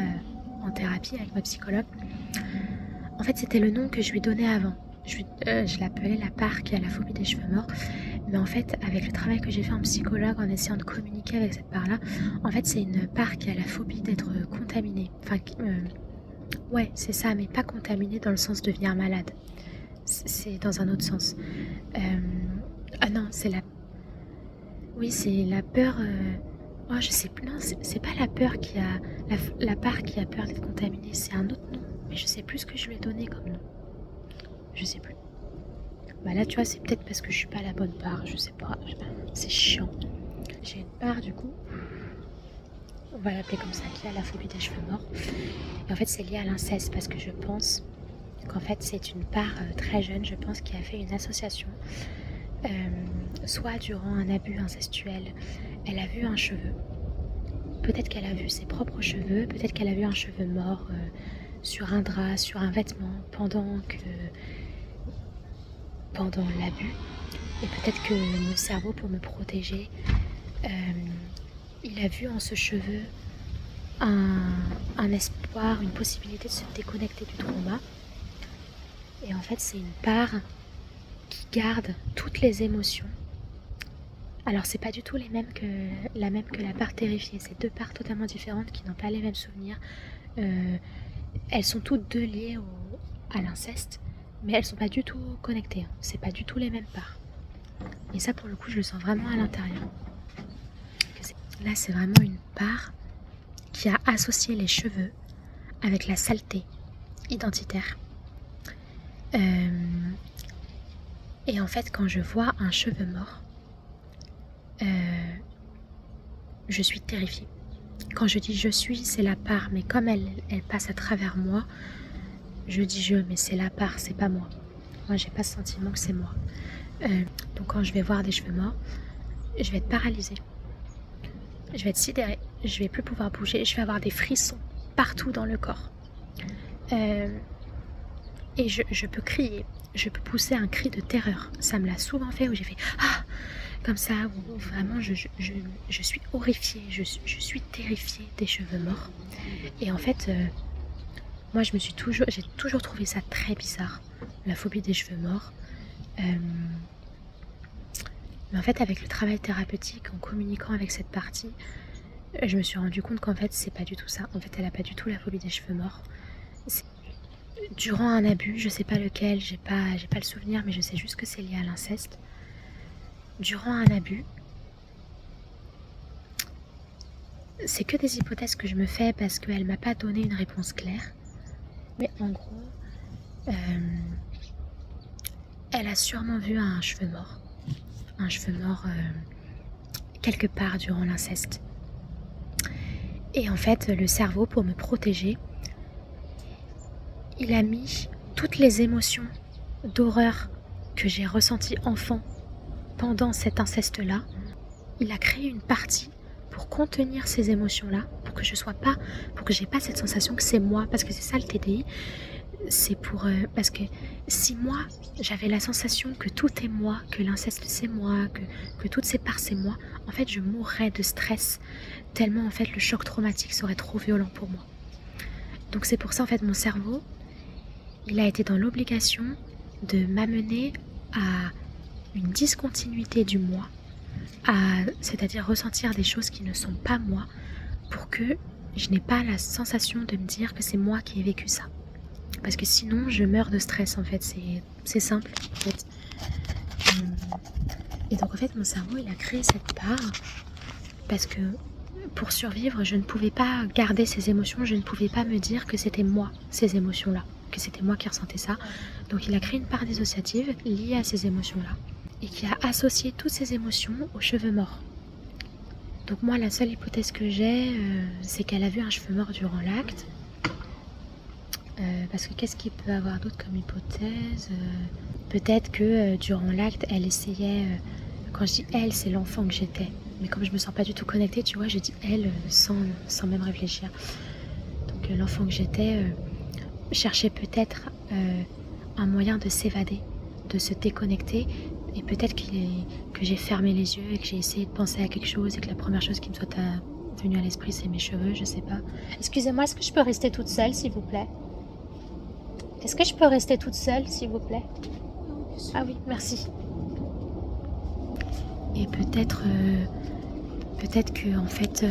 en thérapie, avec ma psychologue, en fait, c'était le nom que je lui donnais avant. Je l'appelais la part qui a la phobie des cheveux morts. Mais en fait, avec le travail que j'ai fait en psychologue, en essayant de communiquer avec cette part-là, en fait, c'est une part qui a la phobie d'être contaminée. Enfin, ouais, c'est ça, mais pas contaminée dans le sens de devenir malade. C'est dans un autre sens. Ah non, c'est la... Oui, c'est la peur... Oh, je sais plus. Non, c'est pas la peur qui a... La part qui a peur d'être contaminée, c'est un autre nom. Mais je sais plus ce que je lui ai donné comme nom. Je sais plus. Bah là, tu vois, c'est peut-être parce que je suis pas la bonne part. Je sais pas. C'est chiant. J'ai une part, du coup... On va l'appeler comme ça, qui a la phobie des cheveux morts. Et en fait, c'est lié à l'inceste parce que je pense qu'en fait, c'est une part très jeune, je pense, qui a fait une association. Soit durant un abus incestuel, elle a vu un cheveu. Peut-être qu'elle a vu ses propres cheveux, peut-être qu'elle a vu un cheveu mort sur un drap, sur un vêtement, pendant l'abus. Et peut-être que mon cerveau, pour me protéger, il a vu en ce cheveu un espoir, une possibilité de se déconnecter du trauma. Et en fait, c'est une part qui garde toutes les émotions. Alors, c'est pas du tout la même que la part terrifiée. C'est deux parts totalement différentes qui n'ont pas les mêmes souvenirs. Elles sont toutes deux liées à l'inceste, mais elles sont pas du tout connectées. C'est pas du tout les mêmes parts. Et ça, pour le coup, je le sens vraiment à l'intérieur. Là, c'est vraiment une part qui a associé les cheveux avec la saleté identitaire. Et en fait, quand je vois un cheveu mort, je suis terrifiée. Quand je dis je suis, c'est la part, mais comme elle passe à travers moi, je dis je, mais c'est la part, c'est pas moi. Moi, j'ai pas ce sentiment que c'est moi. Donc quand je vais voir des cheveux morts, je vais être paralysée. Je vais être sidérée, je vais plus pouvoir bouger, je vais avoir des frissons partout dans le corps. Et je peux crier, je peux pousser un cri de terreur. Ça me l'a souvent fait où j'ai fait « Ah !» comme ça, où vraiment je suis horrifiée, je suis terrifiée des cheveux morts. Et en fait, moi j'ai toujours trouvé ça très bizarre, la phobie des cheveux morts. Mais en fait, avec le travail thérapeutique, en communiquant avec cette partie, je me suis rendu compte qu'en fait, c'est pas du tout ça. En fait, elle a pas du tout la phobie des cheveux morts. Durant un abus, je sais pas lequel, j'ai pas le souvenir, mais je sais juste que c'est lié à l'inceste. Durant un abus, c'est que des hypothèses que je me fais parce qu'elle m'a pas donné une réponse claire. Mais en gros, elle a sûrement vu un cheveu mort. Un cheveu mort quelque part durant l'inceste. Et en fait, le cerveau, pour me protéger, il a mis toutes les émotions d'horreur que j'ai ressenties enfant pendant cet inceste-là. Il a créé une partie pour contenir ces émotions-là, pour que j'ai pas cette sensation que c'est moi, parce que c'est ça le TDI. C'est parce que si moi j'avais la sensation que tout est moi, que l'inceste c'est moi, que toutes ces parts c'est moi, en fait je mourrais de stress tellement en fait le choc traumatique serait trop violent pour moi. Donc c'est pour ça en fait mon cerveau il a été dans l'obligation de m'amener à une discontinuité du moi, c'est-à-dire ressentir des choses qui ne sont pas moi, pour que je n'ai pas la sensation de me dire que c'est moi qui ai vécu ça. Parce que sinon, je meurs de stress, en fait. C'est simple, en fait. Et donc, en fait, mon cerveau, il a créé cette part parce que pour survivre, je ne pouvais pas garder ces émotions. Je ne pouvais pas me dire que c'était moi, ces émotions-là. Que c'était moi qui ressentais ça. Donc, il a créé une part dissociative liée à ces émotions-là. et qui a associé toutes ses émotions aux cheveux morts. Donc moi, la seule hypothèse que j'ai, c'est qu'elle a vu un cheveu mort durant l'acte. Parce que qu'est-ce qu'il peut avoir d'autre comme hypothèse? Peut-être que durant l'acte, elle essayait... quand je dis elle, c'est l'enfant que j'étais. Mais comme je me sens pas du tout connectée, tu vois, je dis elle sans même réfléchir. Donc l'enfant que j'étais cherchait peut-être un moyen de s'évader, de se déconnecter. Et peut-être que j'ai fermé les yeux et que j'ai essayé de penser à quelque chose et que la première chose qui me soit venue à l'esprit, c'est mes cheveux, je sais pas. Excusez-moi, est-ce que je peux rester toute seule, s'il vous plaît? Est-ce que je peux rester toute seule, s'il vous plaît? Ah oui, merci. Et peut-être que en fait,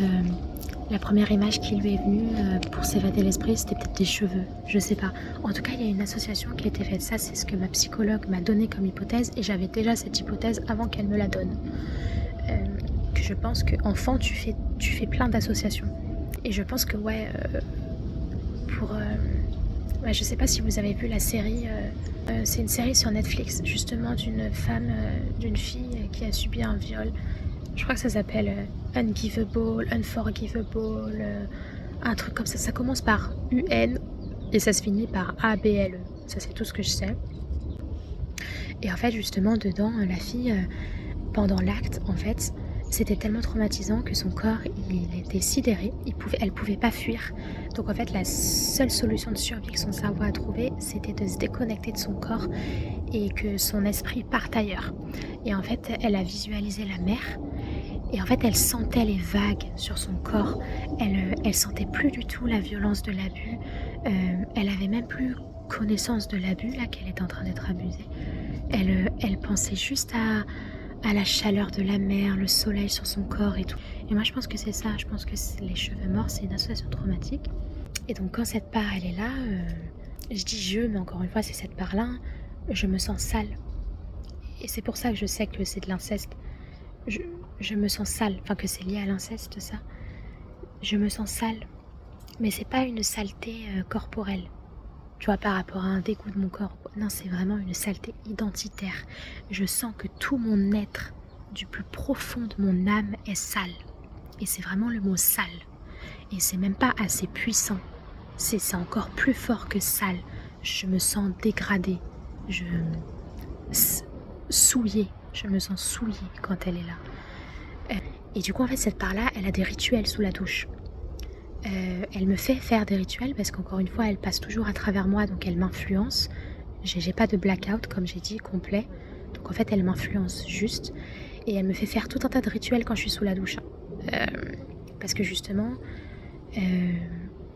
la première image qui lui est venue pour s'évader l'esprit, c'était peut-être des cheveux, je sais pas. En tout cas, il y a une association qui a été faite. Ça, c'est ce que ma psychologue m'a donné comme hypothèse, et j'avais déjà cette hypothèse avant qu'elle me la donne. Que je pense qu'enfant, tu fais plein d'associations. Et je pense que je sais pas si vous avez vu la série, c'est une série sur Netflix, justement d'une fille qui a subi un viol. Je crois que ça s'appelle Unforgivable, un truc comme ça. Ça commence par UN et ça se finit par ABLE. Ça, c'est tout ce que je sais. Et en fait, justement, dedans, la fille, pendant l'acte, en fait, c'était tellement traumatisant que son corps, il était sidéré. Elle pouvait pas fuir. Donc en fait, la seule solution de survie que son cerveau a trouvé, c'était de se déconnecter de son corps et que son esprit parte ailleurs. Et en fait, elle a visualisé la mer. Et en fait, elle sentait les vagues sur son corps. Elle sentait plus du tout la violence de l'abus. Elle avait même plus connaissance de l'abus, là, qu'elle était en train d'être abusée. Elle pensait juste à la chaleur de la mer, le soleil sur son corps et tout. Et moi, je pense que c'est ça. Je pense que les cheveux morts, c'est une association traumatique. Et donc, quand cette part, elle est là, je dis je, mais encore une fois, c'est cette part-là, je me sens sale. Et c'est pour ça que je sais que c'est de l'inceste. Je me sens sale, enfin que c'est lié à l'inceste, ça. Je me sens sale, mais c'est pas une saleté corporelle, tu vois, par rapport à un dégoût de mon corps. Non, c'est vraiment une saleté identitaire. Je sens que tout mon être, du plus profond de mon âme, est sale. Et c'est vraiment le mot sale. Et c'est même pas assez puissant. C'est encore plus fort que sale. Je me sens dégradée. Souillée. Je me sens souillée quand elle est là. Et du coup, en fait, cette part-là, elle a des rituels sous la douche. Elle me fait faire des rituels parce qu'encore une fois, elle passe toujours à travers moi, donc elle m'influence. J'ai pas de blackout, comme j'ai dit, complet. Donc en fait, elle m'influence juste. Et elle me fait faire tout un tas de rituels quand je suis sous la douche. Parce que justement,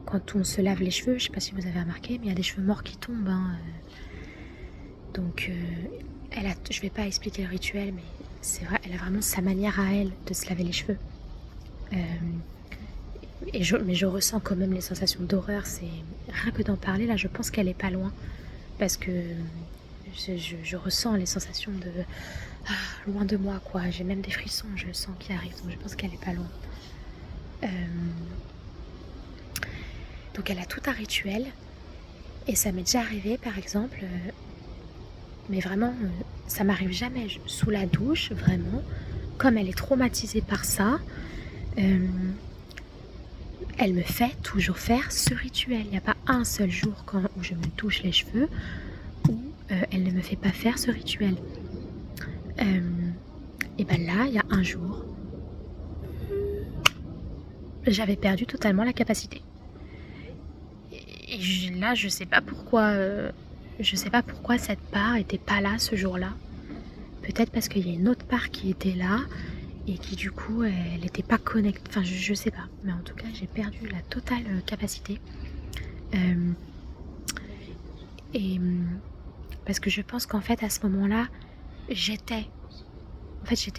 quand on se lave les cheveux, je sais pas si vous avez remarqué, mais il y a des cheveux morts qui tombent. Donc, je vais pas expliquer le rituel, mais c'est vrai, elle a vraiment sa manière à elle de se laver les cheveux. Mais je ressens quand même les sensations d'horreur. C'est rien que d'en parler, là, je pense qu'elle est pas loin. Parce que je ressens les sensations de loin de moi, quoi. J'ai même des frissons, je le sens qui arrivent, donc je pense qu'elle est pas loin. Donc elle a tout un rituel. Et ça m'est déjà arrivé, par exemple, mais vraiment, ça m'arrive jamais sous la douche, vraiment. Comme elle est traumatisée par ça, elle me fait toujours faire ce rituel. Il n'y a pas un seul jour où je me touche les cheveux où elle ne me fait pas faire ce rituel. Et ben là, il y a un jour, j'avais perdu totalement la capacité. Et là, je sais pas pourquoi cette part était pas là ce jour-là. Peut-être parce qu'il y a une autre part qui était là et qui du coup elle n'était pas connectée. Enfin, je sais pas. Mais en tout cas, j'ai perdu la totale capacité. Parce que je pense qu'en fait à ce moment-là, j'étais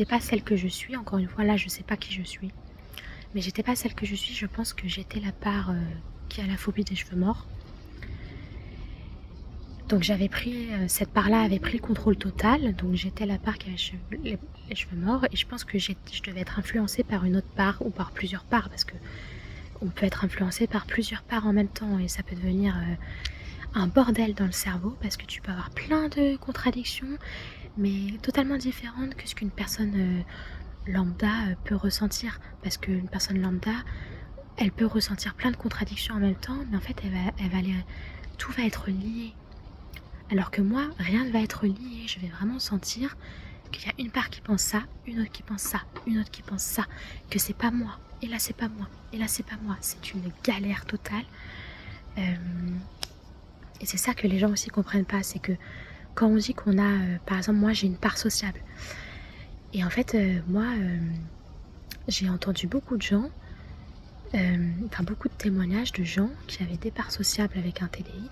pas celle que je suis. Encore une fois, là, je sais pas qui je suis. Mais j'étais pas celle que je suis. Je pense que j'étais la part qui a la phobie des cheveux morts. Donc cette part-là avait pris le contrôle total, donc j'étais la part qui avait les cheveux morts, et je pense que je devais être influencée par une autre part, ou par plusieurs parts, parce que on peut être influencé par plusieurs parts en même temps, et ça peut devenir un bordel dans le cerveau parce que tu peux avoir plein de contradictions, mais totalement différentes que ce qu'une personne lambda peut ressentir. Parce qu'une personne lambda, elle peut ressentir plein de contradictions en même temps, mais en fait, tout va être lié. Alors que moi, rien ne va être lié. Je vais vraiment sentir qu'il y a une part qui pense ça, une autre qui pense ça, une autre qui pense ça, que c'est pas moi, et là c'est pas moi, et là c'est pas moi. C'est une galère totale. Et c'est ça que les gens aussi comprennent pas, c'est que quand on dit qu'on a, par exemple, moi j'ai une part sociable. Et en fait, j'ai entendu beaucoup de gens, beaucoup de témoignages de gens qui avaient des parts sociables avec un TDI,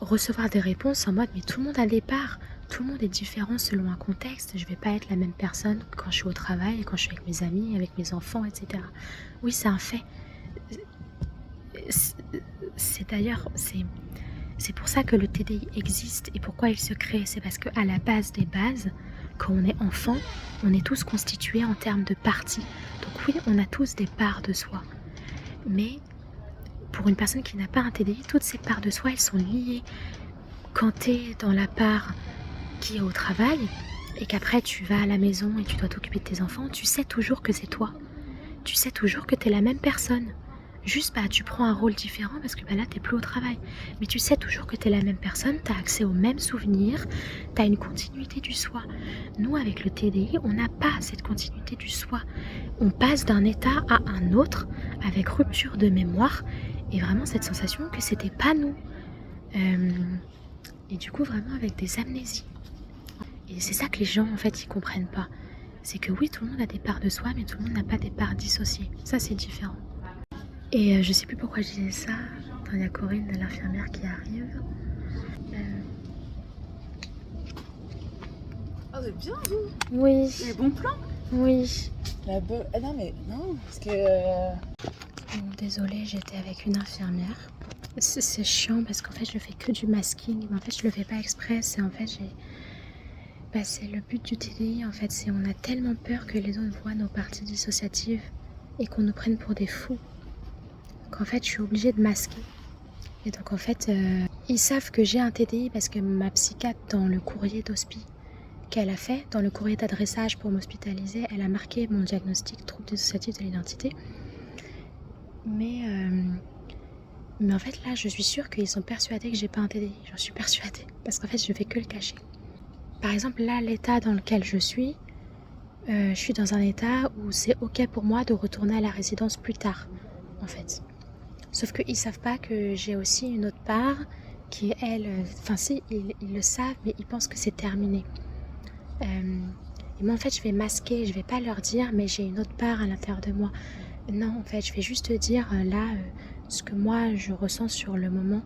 recevoir des réponses en mode mais tout le monde a des parts, tout le monde est différent selon un contexte, je vais pas être la même personne quand je suis au travail, quand je suis avec mes amis, avec mes enfants, etc. Oui, c'est un fait. C'est d'ailleurs, c'est pour ça que le TDI existe et pourquoi il se crée. C'est parce qu'à la base des bases, quand on est enfant, on est tous constitués en termes de parties. Donc oui, on a tous des parts de soi. Mais pour une personne qui n'a pas un TDI, toutes ces parts de soi, elles sont liées. Quand tu es dans la part qui est au travail et qu'après tu vas à la maison et tu dois t'occuper de tes enfants, tu sais toujours que c'est toi. Tu sais toujours que tu es la même personne. Juste, tu prends un rôle différent parce que là, tu n'es plus au travail. Mais tu sais toujours que tu es la même personne, tu as accès aux mêmes souvenirs, tu as une continuité du soi. Nous, avec le TDI, on n'a pas cette continuité du soi. On passe d'un état à un autre avec rupture de mémoire et vraiment cette sensation que c'était pas nous. Et du coup, vraiment avec des amnésies. Et c'est ça que les gens, en fait, ils comprennent pas. C'est que oui, tout le monde a des parts de soi, mais tout le monde n'a pas des parts dissociées. Ça, c'est différent. Et je sais plus pourquoi je disais ça. Attends, il y a Corinne, l'infirmière, qui arrive. Ah, c'est bien, vous. Oui. Les bons plans. Oui. Non, mais non, parce que... Désolée, j'étais avec une infirmière. C'est chiant parce qu'en fait, je fais que du masking. Mais en fait, je le fais pas exprès. C'est en fait, c'est le but du TDI, en fait. C'est on a tellement peur que les autres voient nos parties dissociatives et qu'on nous prenne pour des fous qu'en fait, je suis obligée de masquer. Et donc, en fait, ils savent que j'ai un TDI parce que ma psychiatre, dans le courrier d'hospi qu'elle a fait, dans le courrier d'adressage pour m'hospitaliser, elle a marqué mon diagnostic trouble dissociatif de l'identité. Mais en fait, là, je suis sûre qu'ils sont persuadés que j'ai pas un TDI. J'en suis persuadée. Parce qu'en fait, je fais que le cacher. Par exemple, là, l'état dans lequel je suis dans un état où c'est ok pour moi de retourner à la résidence plus tard, en fait. Sauf qu'ils savent pas que j'ai aussi une autre part qui est elle... si, ils le savent, mais ils pensent que c'est terminé. Et moi, en fait, je vais masquer, je vais pas leur dire, mais j'ai une autre part à l'intérieur de moi. Non, en fait, je vais juste dire ce que moi, je ressens sur le moment,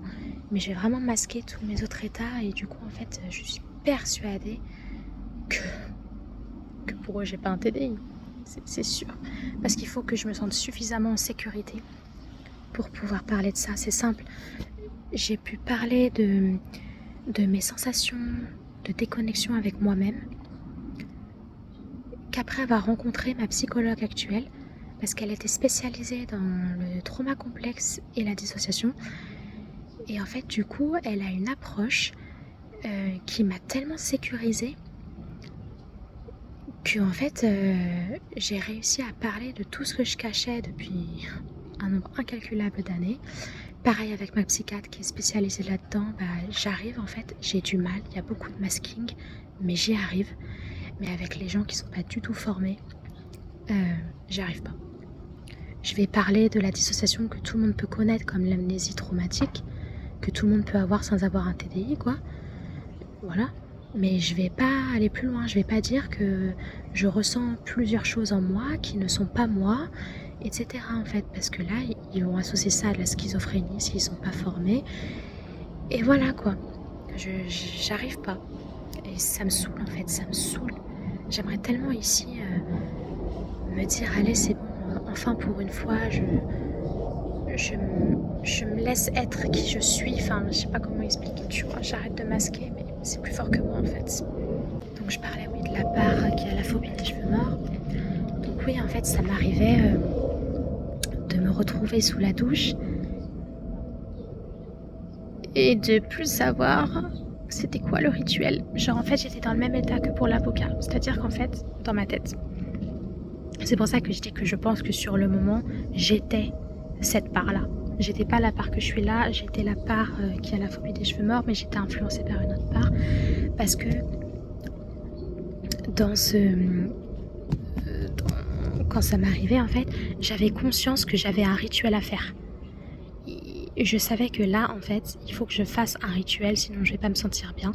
mais je vais vraiment masquer tous mes autres états, et du coup, en fait, je suis persuadée que pour eux, j'ai pas un TDI. C'est sûr. Parce qu'il faut que je me sente suffisamment en sécurité pour pouvoir parler de ça. C'est simple. J'ai pu parler de mes sensations de déconnexion avec moi-même qu'après avoir rencontré ma psychologue actuelle, parce qu'elle était spécialisée dans le trauma complexe et la dissociation. Et en fait, du coup, elle a une approche qui m'a tellement sécurisée que en fait, j'ai réussi à parler de tout ce que je cachais depuis un nombre incalculable d'années. Pareil avec ma psychiatre qui est spécialisée là-dedans, j'arrive en fait, j'ai du mal, il y a beaucoup de masking, mais j'y arrive. Mais avec les gens qui sont pas du tout formés, j'y arrive pas. Je vais parler de la dissociation que tout le monde peut connaître comme l'amnésie traumatique, que tout le monde peut avoir sans avoir un TDI, quoi. Voilà. Mais je vais pas aller plus loin, je vais pas dire que je ressens plusieurs choses en moi qui ne sont pas moi, etc. en fait, parce que là, ils vont associer ça à de la schizophrénie s'ils sont pas formés. Et voilà quoi. J'arrive pas. Et ça me saoule en fait, ça me saoule. J'aimerais tellement ici me dire, allez c'est bon, enfin pour une fois, je me laisse être qui je suis, enfin je sais pas comment expliquer, tu vois, j'arrête de masquer, mais c'est plus fort que moi en fait. Donc je parlais oui de la part qui a la phobie des cheveux morts. Donc oui en fait ça m'arrivait de me retrouver sous la douche et de plus savoir c'était quoi le rituel. Genre en fait j'étais dans le même état que pour l'avocat, c'est-à-dire qu'en fait dans ma tête, c'est pour ça que je dis que je pense que sur le moment j'étais cette part-là. J'étais pas la part que je suis là, j'étais la part qui a la phobie des cheveux morts, mais j'étais influencée par une autre part parce que quand ça m'arrivait en fait, j'avais conscience que j'avais un rituel à faire. Et je savais que là en fait, il faut que je fasse un rituel, sinon je vais pas me sentir bien.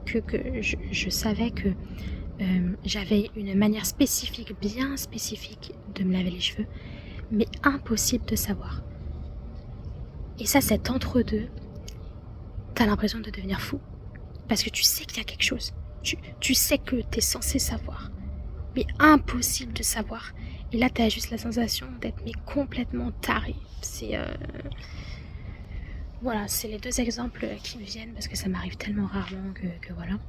Que je savais que j'avais une manière spécifique, bien spécifique de me laver les cheveux, mais impossible de savoir. Et ça, cet entre-deux, t'as l'impression de devenir fou. Parce que tu sais qu'il y a quelque chose. Tu sais que t'es censé savoir. Mais impossible de savoir. Et là, t'as juste la sensation d'être mais complètement taré. Voilà, c'est les deux exemples qui me viennent parce que ça m'arrive tellement rarement que voilà.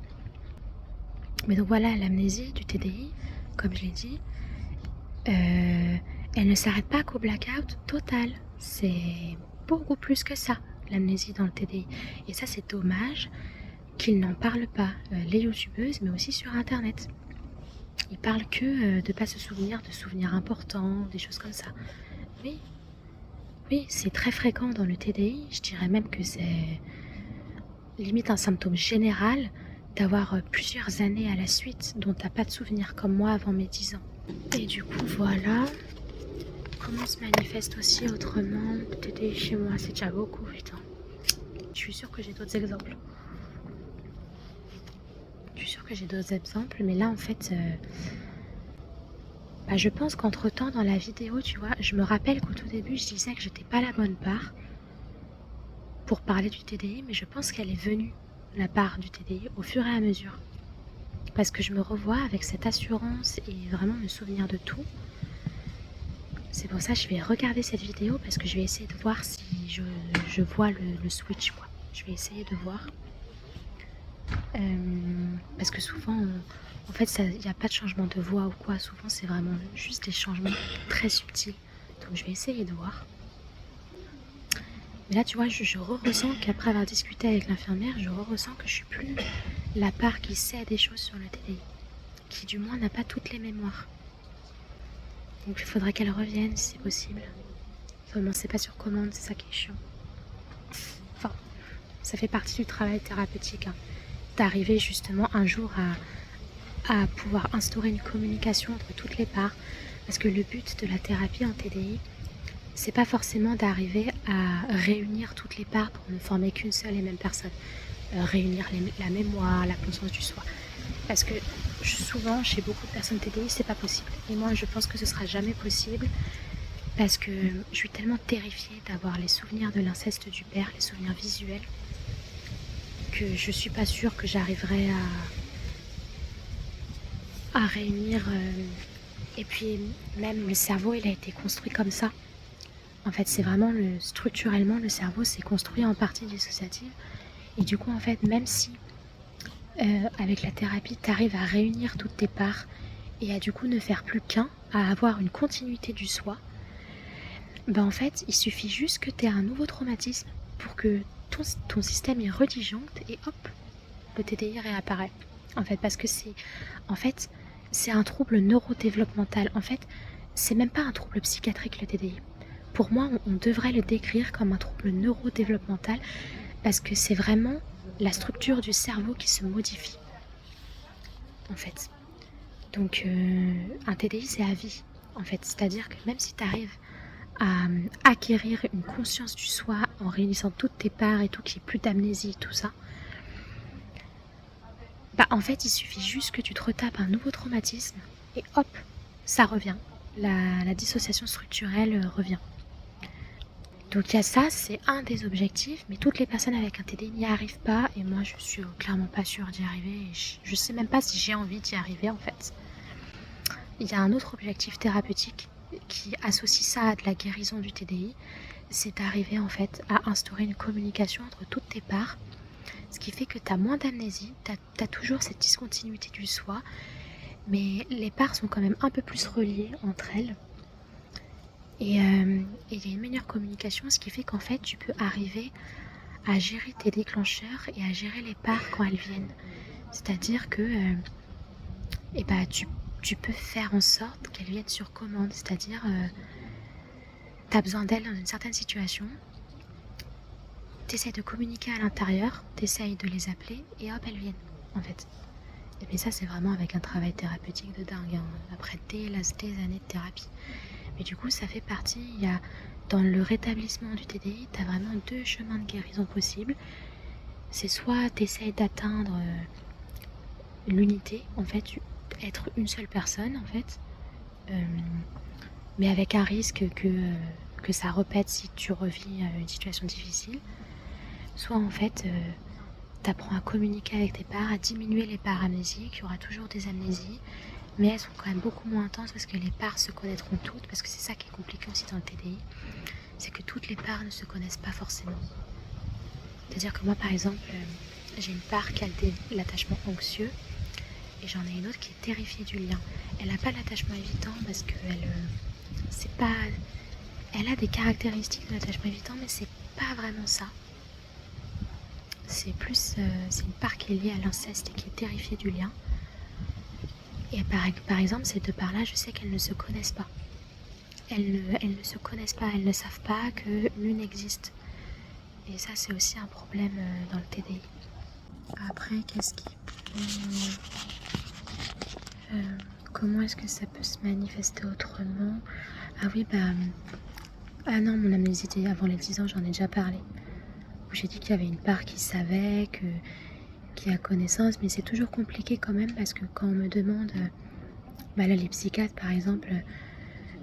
Mais donc voilà, l'amnésie du TDI, comme je l'ai dit, elle ne s'arrête pas qu'au blackout total. C'est beaucoup plus que ça, l'amnésie dans le TDI. Et ça, c'est dommage qu'ils n'en parlent pas, les youtubeuses, mais aussi sur internet. Ils parlent que de pas se souvenir de souvenirs importants, des choses comme ça. Oui, c'est très fréquent dans le TDI. Je dirais même que c'est limite un symptôme général d'avoir plusieurs années à la suite dont t'as pas de souvenir, comme moi avant mes 10 ans. Et du coup, voilà comment se manifeste aussi autrement le TDI chez moi. C'est déjà beaucoup, putain. Je suis sûre que j'ai d'autres exemples. Mais là, en fait, je pense qu'entre-temps, dans la vidéo, tu vois, je me rappelle qu'au tout début, je disais que j'étais pas la bonne part pour parler du TDI, mais je pense qu'elle est venue, la part du TDI, au fur et à mesure. Parce que je me revois avec cette assurance et vraiment me souvenir de tout. C'est pour ça que je vais regarder cette vidéo parce que je vais essayer de voir si je vois le switch, quoi. Je vais essayer de voir. Parce que souvent, en fait, il n'y a pas de changement de voix ou quoi. Souvent, c'est vraiment juste des changements très subtils. Donc, je vais essayer de voir. Mais là, tu vois, je ressens qu'après avoir discuté avec l'infirmière, je ressens que je suis plus la part qui sait des choses sur le TDI. Qui, du moins, n'a pas toutes les mémoires. Donc, il faudrait qu'elle revienne si c'est possible. Seulement, c'est pas sur commande, c'est ça qui est chiant. Enfin, ça fait partie du travail thérapeutique, hein. D'arriver justement un jour à pouvoir instaurer une communication entre toutes les parts. Parce que le but de la thérapie en TDI, c'est pas forcément d'arriver à réunir toutes les parts pour ne former qu'une seule et même personne. Réunir la mémoire, la conscience du soi. Parce que souvent, chez beaucoup de personnes TDI, c'est pas possible. Et moi, je pense que ce sera jamais possible parce que je suis tellement terrifiée d'avoir les souvenirs de l'inceste du père, les souvenirs visuels, que je suis pas sûre que j'arriverai à réunir. Et puis, même le cerveau, il a été construit comme ça. En fait, c'est vraiment structurellement, le cerveau s'est construit en partie dissociative. Et du coup, en fait, même si avec la thérapie, tu arrives à réunir toutes tes parts et à du coup ne faire plus qu'un, à avoir une continuité du soi, en fait, il suffit juste que tu aies un nouveau traumatisme pour que ton système y redisjoncte et hop, le TDI réapparaît. En fait, parce que c'est un trouble neurodéveloppemental. En fait, c'est même pas un trouble psychiatrique, le TDI. Pour moi, on devrait le décrire comme un trouble neurodéveloppemental parce que c'est vraiment la structure du cerveau qui se modifie, en fait. Donc, un TDI, c'est à vie, en fait. C'est-à-dire que même si tu arrives à acquérir une conscience du soi en réunissant toutes tes parts et tout, qu'il n'y ait plus d'amnésie, tout ça, en fait, il suffit juste que tu te retapes un nouveau traumatisme et hop, ça revient. La dissociation structurelle revient. Donc il y a ça, c'est un des objectifs, mais toutes les personnes avec un TDI n'y arrivent pas, et moi je suis clairement pas sûre d'y arriver, et je sais même pas si j'ai envie d'y arriver en fait. Il y a un autre objectif thérapeutique qui associe ça à de la guérison du TDI, c'est d'arriver en fait à instaurer une communication entre toutes tes parts, ce qui fait que tu as moins d'amnésie, tu as toujours cette discontinuité du soi, mais les parts sont quand même un peu plus reliées entre elles. Et il y a une meilleure communication, ce qui fait qu'en fait tu peux arriver à gérer tes déclencheurs et à gérer les parts quand elles viennent. C'est-à-dire que tu peux faire en sorte qu'elles viennent sur commande. C'est-à-dire, tu as besoin d'elles dans une certaine situation, tu essaies de communiquer à l'intérieur, tu essaies de les appeler et hop, elles viennent en fait. Et bien ça, c'est vraiment avec un travail thérapeutique de dingue, hein, après des années de thérapie. Mais du coup, ça fait partie, dans le rétablissement du TDI, tu as vraiment 2 chemins de guérison possibles. C'est soit tu essaies d'atteindre l'unité, en fait, être une seule personne, en fait, mais avec un risque que ça répète si tu revis une situation difficile. Soit, en fait, tu apprends à communiquer avec tes parts, à diminuer les parts amnésiques. Il y aura toujours des amnésies, mais elles sont quand même beaucoup moins intenses parce que les parts se connaîtront toutes, parce que c'est ça qui est compliqué aussi dans le TDI, c'est que toutes les parts ne se connaissent pas forcément. C'est-à-dire que moi, par exemple, j'ai une part qui a l'attachement anxieux, et j'en ai une autre qui est terrifiée du lien. Elle n'a pas l'attachement évitant parce qu'elle elle a des caractéristiques de l'attachement évitant, mais c'est pas vraiment ça. C'est plus, c'est une part qui est liée à l'inceste et qui est terrifiée du lien. Et par exemple, ces 2 parts-là, je sais qu'elles ne se connaissent pas. Elles ne se connaissent pas, elles ne savent pas que l'une existe. Et ça, c'est aussi un problème dans le TDI. Après, comment est-ce que ça peut se manifester autrement? Ah oui, ah non, mon amnésie avant les 10 ans, j'en ai déjà parlé. Où j'ai dit qu'il y avait une part qui savait, qui a connaissance, mais c'est toujours compliqué quand même parce que quand on me demande, là, les psychiatres par exemple,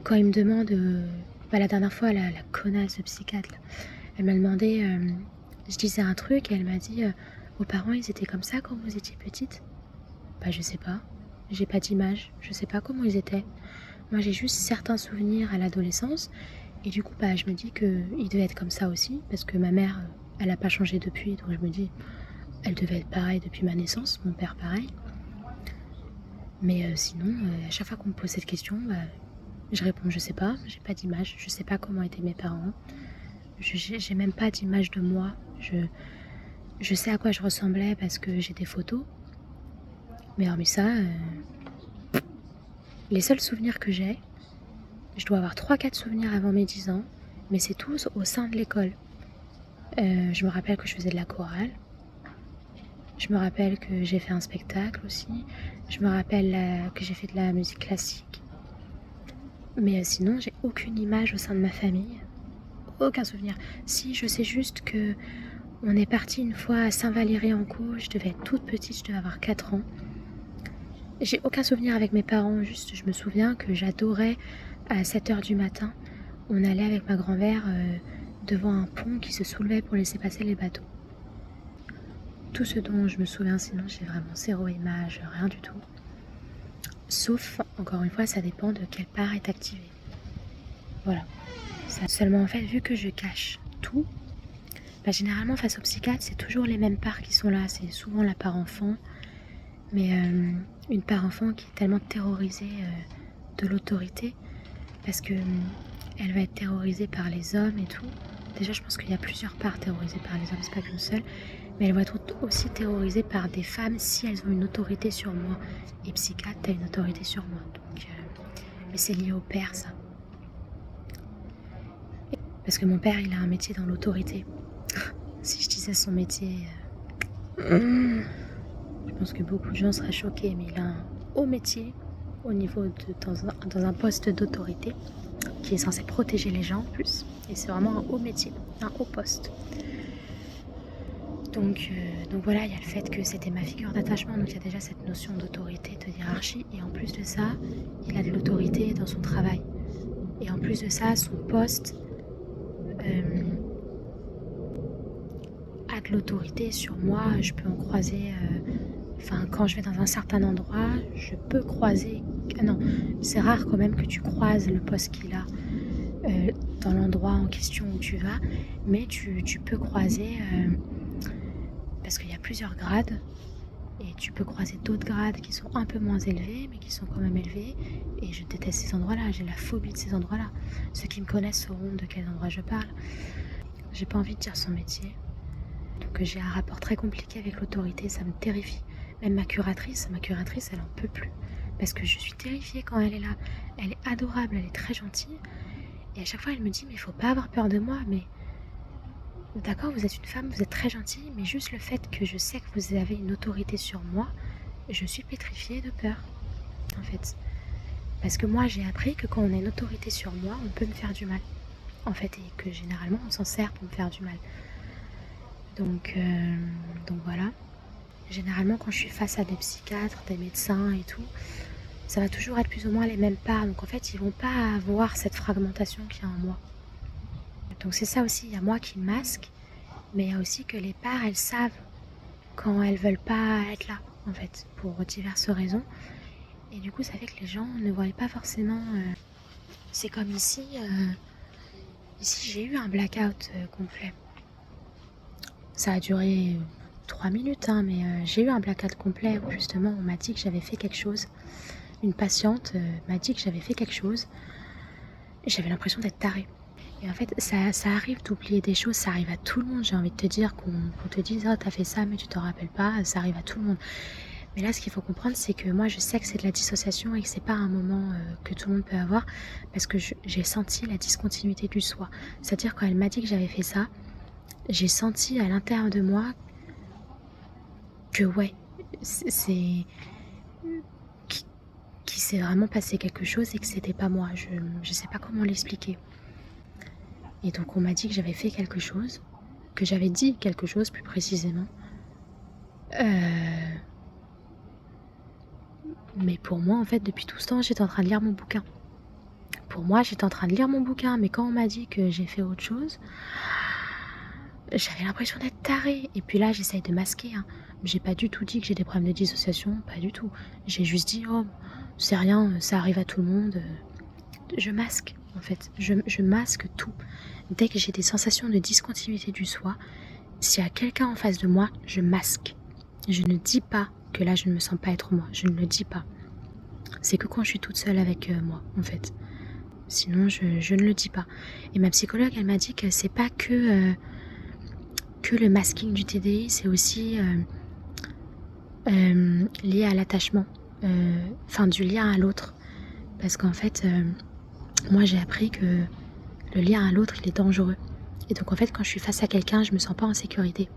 quand ils me demandent, la dernière fois, la connasse de psychiatre, là, elle m'a demandé, je disais un truc et elle m'a dit, vos parents ils étaient comme ça quand vous étiez petite? Je sais pas, j'ai pas d'image, je sais pas comment ils étaient. Moi j'ai juste certains souvenirs à l'adolescence et du coup je me dis qu'ils devaient être comme ça aussi parce que ma mère, elle a pas changé depuis, donc je me dis, elle devait être pareille depuis ma naissance, mon père pareil. Mais sinon, à chaque fois qu'on me pose cette question, je réponds je sais pas, j'ai pas d'image, je sais pas comment étaient mes parents. J'ai même pas d'image de moi. Je sais à quoi je ressemblais parce que j'ai des photos. Mais hormis ça, les seuls souvenirs que j'ai, je dois avoir 3-4 souvenirs avant mes 10 ans, mais c'est tous au sein de l'école. Je me rappelle que je faisais de la chorale. Je me rappelle que j'ai fait un spectacle aussi. Je me rappelle que j'ai fait de la musique classique. Mais sinon, j'ai aucune image au sein de ma famille. Aucun souvenir. Si, je sais juste que on est parti une fois à Saint-Valery-en-Caux. Je devais être toute petite, je devais avoir 4 ans. J'ai aucun souvenir avec mes parents, juste je me souviens que j'adorais à 7h du matin, on allait avec ma grand-mère devant un pont qui se soulevait pour laisser passer les bateaux. Tout ce dont je me souviens, sinon j'ai vraiment 0 image, rien du tout. Sauf, encore une fois, ça dépend de quelle part est activée. Voilà. Seulement en fait, vu que je cache tout, généralement face au psychiatre, c'est toujours les mêmes parts qui sont là. C'est souvent la part enfant, mais une part enfant qui est tellement terrorisée de l'autorité, parce que elle va être terrorisée par les hommes et tout. Déjà, je pense qu'il y a plusieurs parts terrorisées par les hommes, c'est pas qu'une seule, mais elle va être aussi terrorisée par des femmes si elles ont une autorité sur moi. Et psychiatre, t'as une autorité sur moi. Donc, mais c'est lié au père, ça. Parce que mon père, il a un métier dans l'autorité. Si je disais son métier, je pense que beaucoup de gens seraient choqués, mais il a un haut métier au niveau dans un poste d'autorité qui est censé protéger les gens en plus. Et c'est vraiment un haut métier, un haut poste. Donc voilà, il y a le fait que c'était ma figure d'attachement, donc il y a déjà cette notion d'autorité, de hiérarchie, et en plus de ça, il a de l'autorité dans son travail. Et en plus de ça, son poste a de l'autorité sur moi. Je peux en croiser, quand je vais dans un certain endroit, je peux croiser, non, c'est rare quand même que tu croises le poste qu'il a dans l'endroit en question où tu vas, mais tu peux croiser, parce qu'il y a plusieurs grades, et tu peux croiser d'autres grades qui sont un peu moins élevés, mais qui sont quand même élevés, et je déteste ces endroits-là, j'ai la phobie de ces endroits-là. Ceux qui me connaissent sauront de quel endroit je parle. J'ai pas envie de dire son métier, Donc j'ai un rapport très compliqué avec l'autorité, ça me terrifie. Même ma curatrice, elle en peut plus. Parce que je suis terrifiée quand elle est là. Elle est adorable, elle est très gentille. Et à chaque fois, elle me dit, mais il faut pas avoir peur de moi. Mais d'accord, vous êtes une femme, vous êtes très gentille, mais juste le fait que je sais que vous avez une autorité sur moi, je suis pétrifiée de peur, en fait. Parce que moi, j'ai appris que quand on a une autorité sur moi, on peut me faire du mal. En fait, et que généralement, on s'en sert pour me faire du mal. Donc voilà. Généralement, quand je suis face à des psychiatres, des médecins et tout, ça va toujours être plus ou moins les mêmes parts. Donc en fait, ils vont pas avoir cette fragmentation qu'il y a en moi. Donc c'est ça aussi, il y a moi qui masque, mais il y a aussi que les parts, elles savent quand elles veulent pas être là, en fait, pour diverses raisons. Et du coup, ça fait que les gens ne voient pas forcément... C'est comme ici, ici j'ai eu un blackout complet. Ça a duré 3 minutes, hein, mais j'ai eu un blackout complet où justement on m'a dit que j'avais fait quelque chose. Une patiente m'a dit que j'avais fait quelque chose. J'avais l'impression d'être tarée. Et en fait, ça arrive d'oublier des choses, ça arrive à tout le monde. J'ai envie de te dire qu'on te dise « Oh, t'as fait ça, mais tu t'en rappelles pas », ça arrive à tout le monde. Mais là, ce qu'il faut comprendre, c'est que moi, je sais que c'est de la dissociation et que c'est pas un moment que tout le monde peut avoir parce que j'ai senti la discontinuité du soi. C'est-à-dire, quand elle m'a dit que j'avais fait ça, j'ai senti à l'intérieur de moi que ouais, c'est... qu'il s'est vraiment passé quelque chose et que c'était pas moi. Je sais pas comment l'expliquer. Et donc on m'a dit que j'avais fait quelque chose, que j'avais dit quelque chose plus précisément. Mais pour moi, en fait, depuis tout ce temps, j'étais en train de lire mon bouquin. Pour moi, j'étais en train de lire mon bouquin, mais quand on m'a dit que j'ai fait autre chose, j'avais l'impression d'être tarée. Et puis là, j'essaye de masquer. Hein. J'ai pas du tout dit que j'ai des problèmes de dissociation, pas du tout. J'ai juste dit, oh, c'est rien, ça arrive à tout le monde. Je masque, en fait. Je masque tout. Dès que j'ai des sensations de discontinuité du soi, s'il y a quelqu'un en face de moi, je masque. Je ne dis pas que là, je ne me sens pas être moi. Je ne le dis pas. C'est que quand je suis toute seule avec moi, en fait. Sinon, je ne le dis pas. Et ma psychologue, elle m'a dit que c'est pas que le masking du TDI, c'est aussi lié à l'attachement. Enfin, du lien à l'autre. Parce qu'en fait, moi, j'ai appris que le lien à l'autre, il est dangereux. Et donc, en fait, quand je suis face à quelqu'un, je me sens pas en sécurité.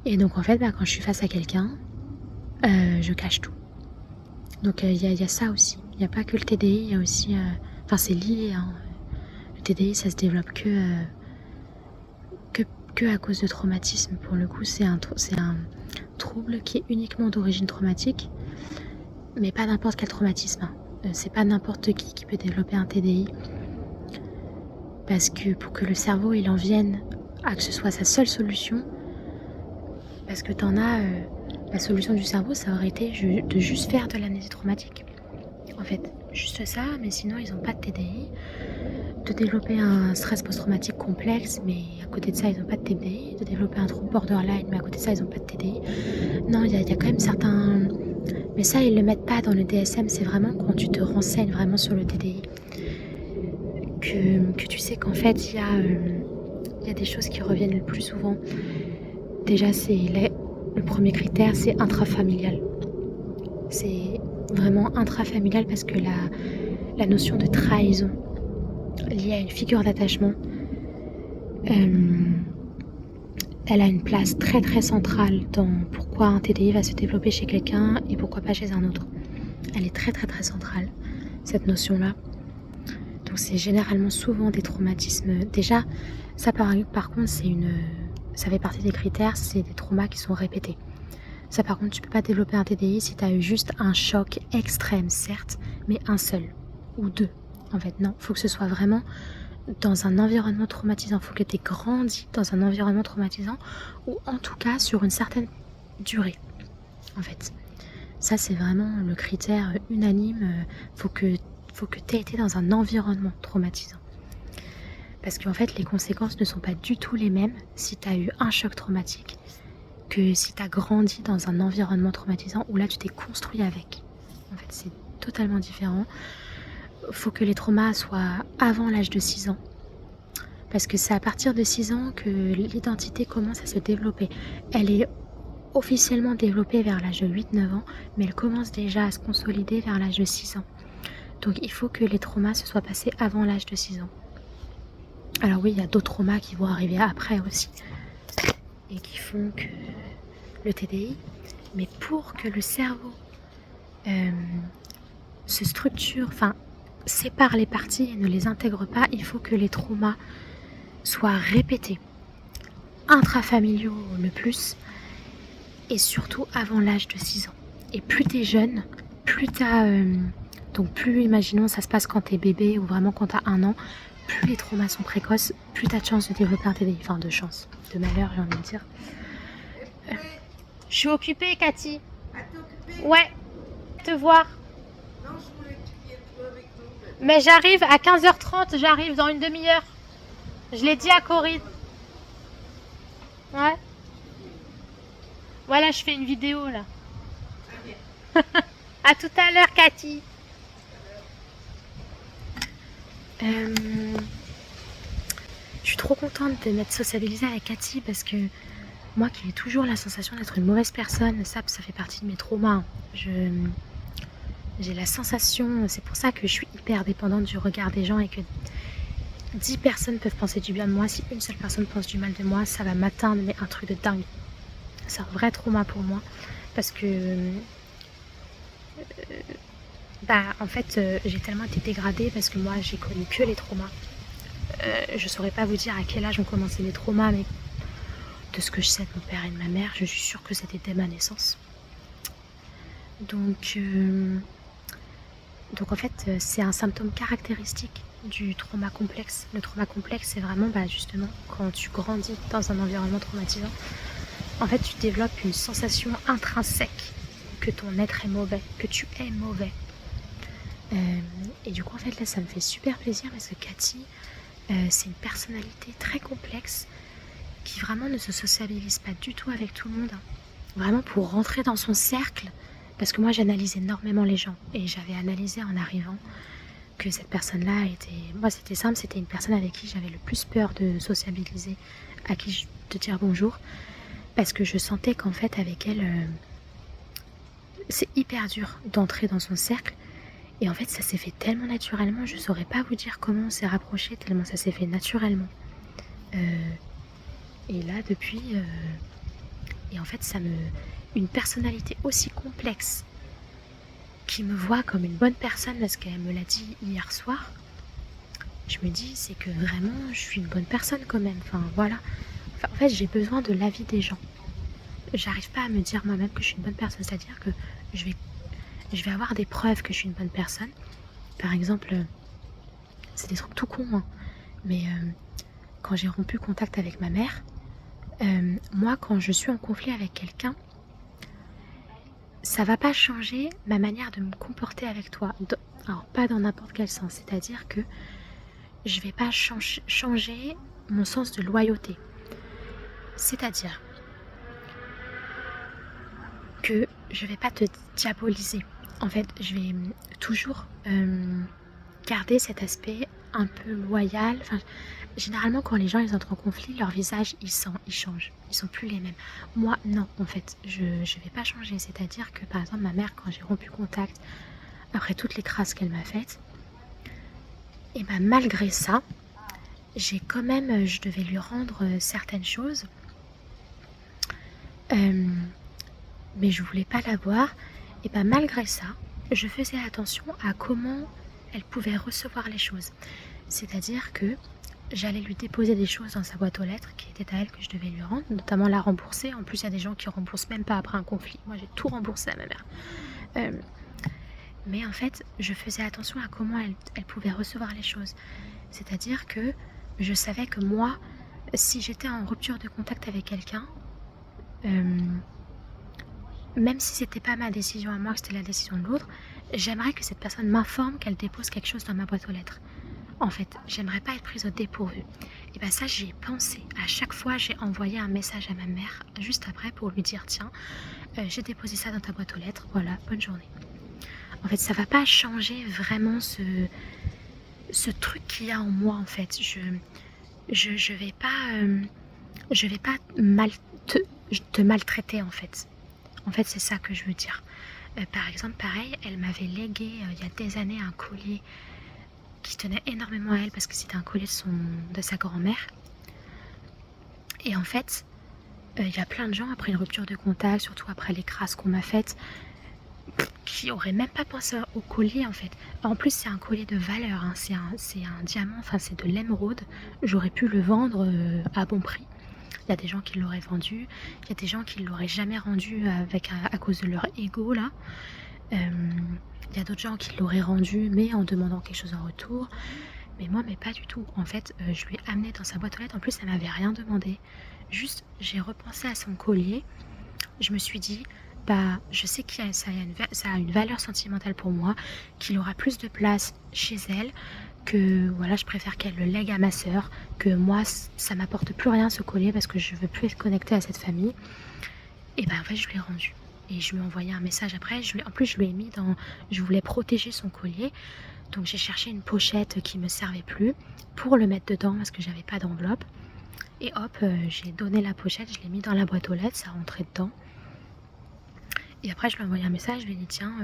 Et donc, en fait, quand je suis face à quelqu'un, je cache tout. Donc, il y a ça aussi. Il n'y a pas que le TDI, il y a aussi... Enfin, c'est lié. Hein. Le TDI, ça se développe que à cause de traumatisme. Pour le coup, c'est un trouble qui est uniquement d'origine traumatique, mais pas n'importe quel traumatisme. Hein. C'est pas n'importe qui peut développer un TDI. Parce que pour que le cerveau il en vienne à que ce soit sa seule solution, parce que t'en as, la solution du cerveau, ça aurait été de juste faire de l'amnésie traumatique. En fait, juste ça, mais sinon ils n'ont pas de TDI. De développer un stress post-traumatique complexe, mais à côté de ça, ils n'ont pas de TDI. De développer un trouble borderline, mais à côté de ça, ils n'ont pas de TDI. Non, il y a quand même certains... Mais ça, ils ne le mettent pas dans le DSM. C'est vraiment quand tu te renseignes vraiment sur le TDI. Que tu sais qu'en fait, il y a des choses qui reviennent le plus souvent. Déjà, le premier critère, c'est intrafamilial. C'est vraiment intrafamilial parce que la notion de trahison liée à une figure d'attachement, elle a une place très très centrale dans pourquoi un TDI va se développer chez quelqu'un et pourquoi pas chez un autre. Elle est très très très centrale, cette notion-là. Donc c'est généralement souvent des traumatismes. Déjà, ça par contre, ça fait partie des critères, c'est des traumas qui sont répétés. Ça par contre, tu peux pas développer un TDI si tu as eu juste un choc extrême, certes, mais un seul ou deux. En fait, non, il faut que ce soit vraiment dans un environnement traumatisant. Il faut que tu aies grandi dans un environnement traumatisant ou en tout cas sur une certaine durée. En fait, ça c'est vraiment le critère unanime. Faut que tu aies été dans un environnement traumatisant. Parce qu'en fait, les conséquences ne sont pas du tout les mêmes si tu as eu un choc traumatique que si tu as grandi dans un environnement traumatisant où là tu t'es construit avec. En fait, c'est totalement différent. Faut que les traumas soient avant l'âge de 6 ans. parce que c'est à partir de 6 ans que l'identité commence à se développer. Elle est officiellement développée vers l'âge de 8-9 ans, mais elle commence déjà à se consolider vers l'âge de 6 ans. Donc il faut que les traumas se soient passés avant l'âge de 6 ans. Alors oui, il y a d'autres traumas qui vont arriver après aussi, et qui font que le TDI, mais pour que le cerveau se structure, enfin sépare les parties et ne les intègre pas, il faut que les traumas soient répétés, intrafamiliaux le plus, et surtout avant l'âge de 6 ans. Et plus t'es jeune, plus t'as... donc plus, imaginons, ça se passe quand t'es bébé ou vraiment quand t'as 1 an, plus les traumas sont précoces, plus t'as de chance de développer un TDI. Enfin, de chance, de malheur, j'ai envie de dire. Je suis occupée, Cathy. Ouais, te voir. Non, je voulais que tu viennes jouer avec nous. Mais j'arrive à 15h30, j'arrive dans une demi-heure. Je l'ai dit à Corinne. Ouais. Voilà, je fais une vidéo là. À tout à l'heure, Cathy. Je suis trop contente de m'être sociabilisée avec Cathy parce que moi qui ai toujours la sensation d'être une mauvaise personne, ça fait partie de mes traumas. J'ai la sensation, c'est pour ça que je suis hyper dépendante du regard des gens et que 10 personnes peuvent penser du bien de moi. Si une seule personne pense du mal de moi, ça va m'atteindre, mais un truc de dingue. C'est un vrai trauma pour moi parce que en fait j'ai tellement été dégradée parce que moi j'ai connu que les traumas. Je saurais pas vous dire à quel âge ont commencé les traumas, mais de ce que je sais de mon père et de ma mère, je suis sûre que c'était dès ma naissance. Donc en fait c'est un symptôme caractéristique du trauma complexe. Le trauma complexe, c'est vraiment justement quand tu grandis dans un environnement traumatisant, en fait tu développes une sensation intrinsèque que ton être est mauvais, que tu es mauvais. Et du coup en fait là ça me fait super plaisir parce que Cathy c'est une personnalité très complexe qui vraiment ne se sociabilise pas du tout avec tout le monde. Vraiment pour rentrer dans son cercle, parce que moi j'analyse énormément les gens et j'avais analysé en arrivant que cette personne-là était... Moi c'était simple, c'était une personne avec qui j'avais le plus peur de sociabiliser, à qui de dire bonjour, parce que je sentais qu'en fait avec elle, c'est hyper dur d'entrer dans son cercle. Et en fait ça s'est fait tellement naturellement, je saurais pas vous dire comment on s'est rapprochés, tellement ça s'est fait naturellement. Et là depuis... Et en fait une personnalité aussi complexe qui me voit comme une bonne personne parce qu'elle me l'a dit hier soir, je me dis c'est que vraiment je suis une bonne personne quand même. Enfin voilà. En fait j'ai besoin de l'avis des gens. J'arrive pas à me dire moi-même que je suis une bonne personne, c'est-à-dire que je vais avoir des preuves que je suis une bonne personne. Par exemple, c'est des trucs tout cons, hein, mais quand j'ai rompu contact avec ma mère, moi quand je suis en conflit avec quelqu'un, ça va pas changer ma manière de me comporter avec toi. Alors pas dans n'importe quel sens, c'est-à-dire que je vais pas changer mon sens de loyauté. C'est-à-dire que je vais pas te diaboliser. En fait, je vais toujours garder cet aspect un peu loyal. Enfin, généralement, quand les gens ils entrent en conflit, leur visage ils changent. Ils sont plus les mêmes. Moi, non, en fait, je vais pas changer. C'est-à-dire que par exemple, ma mère, quand j'ai rompu contact après toutes les crasses qu'elle m'a faites, et malgré ça, j'ai quand même, je devais lui rendre certaines choses. Mais je voulais pas la voir. Et malgré ça, je faisais attention à comment elle pouvait recevoir les choses. C'est-à-dire que j'allais lui déposer des choses dans sa boîte aux lettres qui étaient à elle que je devais lui rendre, notamment la rembourser. En plus, il y a des gens qui remboursent même pas après un conflit. Moi, j'ai tout remboursé à ma mère. Mais en fait, je faisais attention à comment elle pouvait recevoir les choses. C'est-à-dire que je savais que moi, si j'étais en rupture de contact avec quelqu'un, même si c'était pas ma décision à moi, que c'était la décision de l'autre, j'aimerais que cette personne m'informe qu'elle dépose quelque chose dans ma boîte aux lettres. En fait, j'aimerais pas être prise au dépourvu. Et ça, j'y ai pensé. À chaque fois, j'ai envoyé un message à ma mère juste après pour lui dire tiens, j'ai déposé ça dans ta boîte aux lettres, voilà, bonne journée. En fait, ça va pas changer vraiment ce truc qu'il y a en moi, en fait. je vais pas te maltraiter en fait. En fait, c'est ça que je veux dire. Par exemple, pareil, elle m'avait légué il y a des années un collier qui tenait énormément à elle parce que c'était un collier de sa grand-mère. Et en fait, il y a plein de gens après une rupture de contact, surtout après les crasses qu'on m'a faites, qui auraient même pas pensé au collier en fait. En plus, c'est un collier de valeur, hein. C'est un diamant, enfin c'est de l'émeraude. J'aurais pu le vendre à bon prix. Il y a des gens qui l'auraient vendu, il y a des gens qui l'auraient jamais rendu à cause de leur ego là. Il y a d'autres gens qui l'auraient rendu mais en demandant quelque chose en retour. Mais moi, mais pas du tout. En fait, je lui ai amené dans sa boîte aux lettres. En plus, elle m'avait rien demandé. Juste, j'ai repensé à son collier. Je me suis dit, bah, je sais que ça a une valeur sentimentale pour moi, qu'il aura plus de place chez elle, que voilà, je préfère qu'elle le lègue à ma sœur, que moi, ça m'apporte plus rien ce collier parce que je veux plus être connectée à cette famille. Et ben en fait, je lui ai rendu. Et je lui ai envoyé un message après. En plus, je lui ai mis dans... Je voulais protéger son collier. Donc j'ai cherché une pochette qui me servait plus pour le mettre dedans parce que j'avais pas d'enveloppe. Et hop, j'ai donné la pochette, je l'ai mis dans la boîte aux lettres, ça rentrait dedans. Et après, je lui ai envoyé un message, je lui ai dit tiens,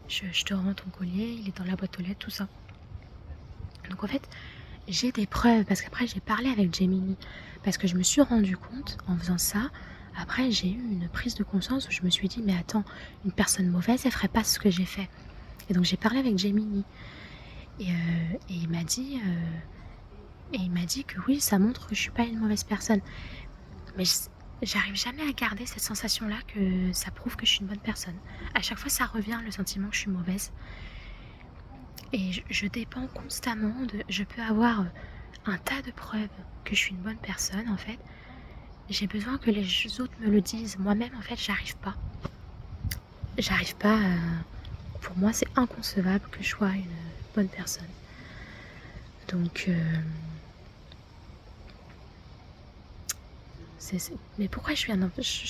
je te rends ton collier, il est dans la boîte aux lettres, tout ça. Donc en fait, j'ai des preuves parce qu'après j'ai parlé avec Gemini parce que je me suis rendu compte en faisant ça. Après, j'ai eu une prise de conscience où je me suis dit mais attends, une personne mauvaise, elle ferait pas ce que j'ai fait. Et donc j'ai parlé avec Gemini et il m'a dit que oui, ça montre que je suis pas une mauvaise personne. Mais j'arrive jamais à garder cette sensation-là que ça prouve que je suis une bonne personne. À chaque fois, ça revient le sentiment que je suis mauvaise. Et je dépends constamment je peux avoir un tas de preuves que je suis une bonne personne en fait. J'ai besoin que les autres me le disent. Moi-même en fait, j'arrive pas. Pour moi, c'est inconcevable que je sois une bonne personne. Donc, mais pourquoi je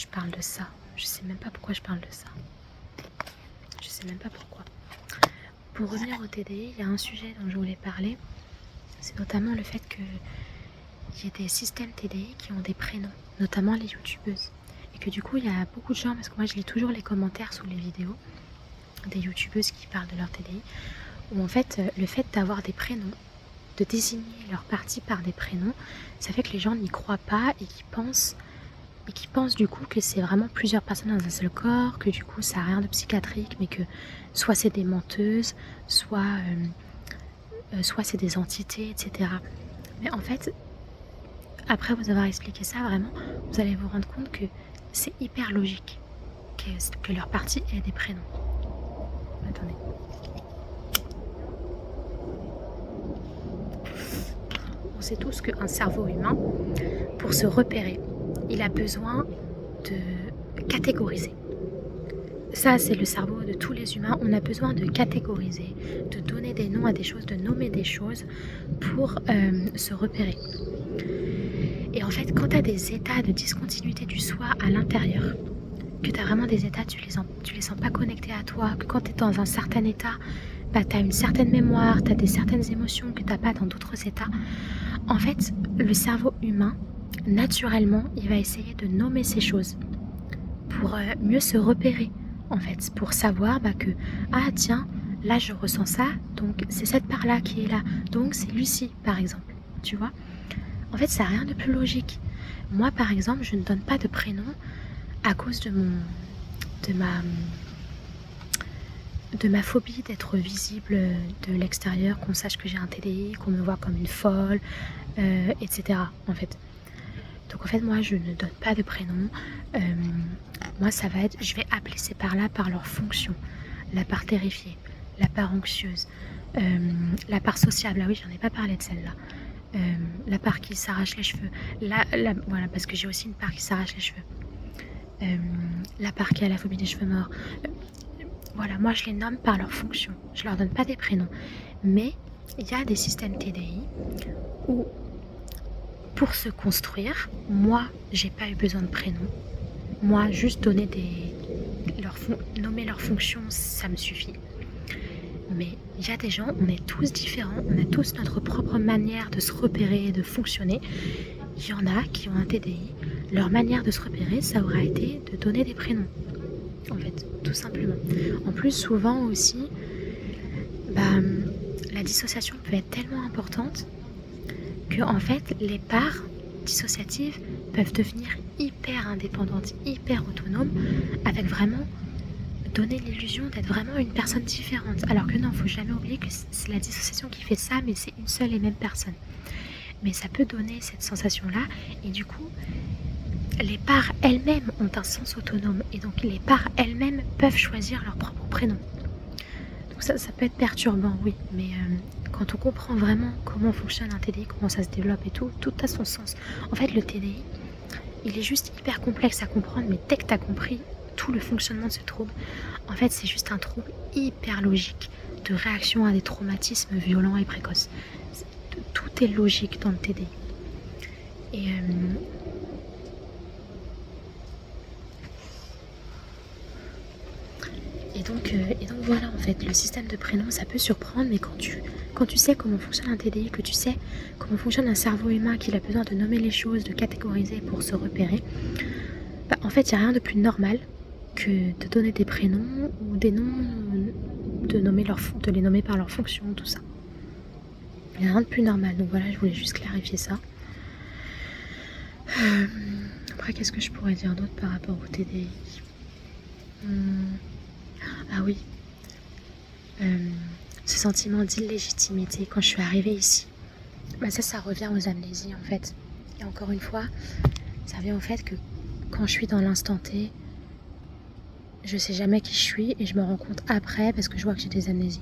parle de ça? Je sais même pas pourquoi je parle de ça. Je sais même pas pourquoi. Pour revenir au TDI, il y a un sujet dont je voulais parler. C'est notamment le fait qu'il y ait des systèmes TDI qui ont des prénoms, notamment les youtubeuses. Et que du coup, il y a beaucoup de gens, parce que moi je lis toujours les commentaires sous les vidéos des youtubeuses qui parlent de leur TDI, où en fait, le fait d'avoir des prénoms, de désigner leur partie par des prénoms, ça fait que les gens n'y croient pas et qui pensent du coup que c'est vraiment plusieurs personnes dans un seul corps, que du coup ça n'a rien de psychiatrique, mais que soit c'est des menteuses, soit c'est des entités, etc. Mais en fait, après vous avoir expliqué ça, vraiment, vous allez vous rendre compte que c'est hyper logique que leur partie ait des prénoms. Attendez. On sait tous qu'un cerveau humain, pour se repérer, il a besoin de catégoriser. Ça, c'est le cerveau de tous les humains. On a besoin de catégoriser, de donner des noms à des choses, de nommer des choses pour se repérer. Et en fait, quand tu as des états de discontinuité du soi à l'intérieur, que tu as vraiment des états, tu les sens pas connectés à toi, que quand tu es dans un certain état, bah, tu as une certaine mémoire, tu as certaines émotions que tu n'as pas dans d'autres états. En fait, le cerveau humain, naturellement, il va essayer de nommer ces choses pour mieux se repérer, en fait, pour savoir que, ah tiens, là je ressens ça, donc c'est cette part-là qui est là, donc c'est Lucie, par exemple, tu vois. En fait, ça n'a rien de plus logique. Moi, par exemple, je ne donne pas de prénom à cause de ma phobie d'être visible de l'extérieur, qu'on sache que j'ai un TDI, qu'on me voit comme une folle, etc. en fait. Donc en fait, moi, je ne donne pas de prénom. Moi, ça va être, je vais appeler ces parts-là par leur fonction. La part terrifiée, la part anxieuse, la part sociable. Ah oui, j'en ai pas parlé de celle-là. La part qui s'arrache les cheveux. Voilà, parce que j'ai aussi une part qui s'arrache les cheveux. La part qui a la phobie des cheveux morts. Voilà, moi je les nomme par leur fonction. Je leur donne pas des prénoms. Mais il y a des systèmes TDI où, pour se construire, moi j'ai pas eu besoin de prénoms. Moi, juste donner nommer leurs fonctions, ça me suffit. mais il y a des gens, on est tous différents, on a tous notre propre manière de se repérer et de fonctionner. Il y en a qui ont un TDI, leur manière de se repérer, ça aura été de donner des prénoms, en fait, tout simplement. En plus, souvent aussi, la dissociation peut être tellement importante que, en fait, les parts dissociatives peuvent devenir hyper indépendantes, hyper autonomes, avec vraiment donner l'illusion d'être vraiment une personne différente. Alors que non, il ne faut jamais oublier que c'est la dissociation qui fait ça, mais c'est une seule et même personne. Mais ça peut donner cette sensation-là, et du coup, les parts elles-mêmes ont un sens autonome, et donc les parts elles-mêmes peuvent choisir leur propre prénom. Donc ça peut être perturbant, oui, mais quand on comprend vraiment comment fonctionne un TDI, comment ça se développe et tout a son sens. En fait, le TDI, il est juste hyper complexe à comprendre, mais dès que tu as compris tout le fonctionnement de ce trouble, en fait, c'est juste un trouble hyper logique de réaction à des traumatismes violents et précoces. Tout est logique dans le TDI. Et donc voilà, en fait, le système de prénoms, ça peut surprendre, mais quand tu sais comment fonctionne un TDI, que tu sais comment fonctionne un cerveau humain, qu'il a besoin de nommer les choses, de catégoriser pour se repérer, en fait, il n'y a rien de plus normal que de donner des prénoms ou des noms, de les nommer par leur fonction, tout ça. Il n'y a rien de plus normal, donc voilà, je voulais juste clarifier ça. Après, qu'est-ce que je pourrais dire d'autre par rapport au TDI ? Ah oui, ce sentiment d'illégitimité quand je suis arrivée ici, ça revient aux amnésies en fait. Et encore une fois, ça vient au fait que quand je suis dans l'instant T, je sais jamais qui je suis et je me rends compte après parce que je vois que j'ai des amnésies.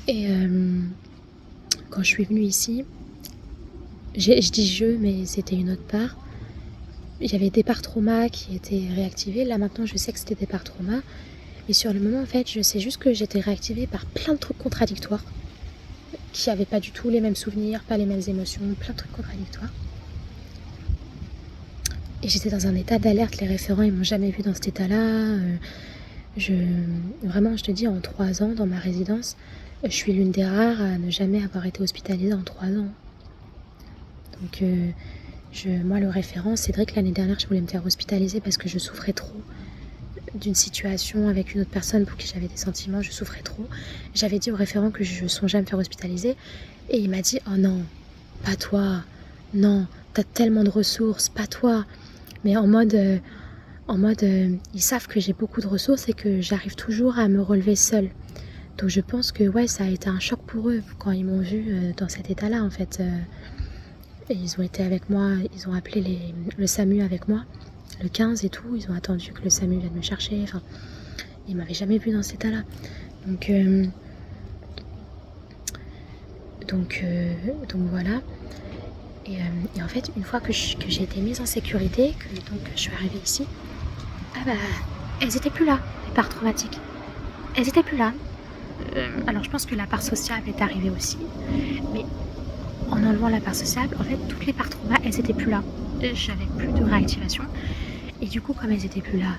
Et quand je suis venue ici, je dis je, mais c'était une autre part. Il y avait des parts trauma qui étaient réactivées. Là maintenant, je sais que c'était des parts trauma. Et sur le moment, en fait, je sais juste que j'étais réactivée par plein de trucs contradictoires, qui n'avaient pas du tout les mêmes souvenirs, pas les mêmes émotions, plein de trucs contradictoires. Et j'étais dans un état d'alerte. Les référents, ils m'ont jamais vue dans cet état-là. Vraiment, je te dis, en 3 ans, dans ma résidence, je suis l'une des rares à ne jamais avoir été hospitalisée en 3 ans. Donc, moi, le référent, Cédric, l'année dernière, je voulais me faire hospitaliser parce que je souffrais trop d'une situation avec une autre personne pour qui j'avais des sentiments, je souffrais trop. J'avais dit au référent que je songeais à me faire hospitaliser et il m'a dit « Oh non, pas toi, non, t'as tellement de ressources, pas toi ». Mais en mode ils savent que j'ai beaucoup de ressources et que j'arrive toujours à me relever seule. Donc je pense que ouais, ça a été un choc pour eux quand ils m'ont vue dans cet état-là en fait. Et ils ont été avec moi, ils ont appelé le SAMU avec moi, le 15 et tout, ils ont attendu que le SAMU vienne me chercher, enfin, ils m'avaient jamais vue dans cet état-là. Donc voilà. Et en fait, une fois que j'ai été mise en sécurité, que je suis arrivée ici, elles étaient plus là, les parts traumatiques. Elles étaient plus là. Alors je pense que la part sociable est arrivée aussi, mais en enlevant la part sociable, en fait, toutes les parts trauma, elles étaient plus là. J'avais plus de réactivation. Et du coup, comme elles étaient plus là,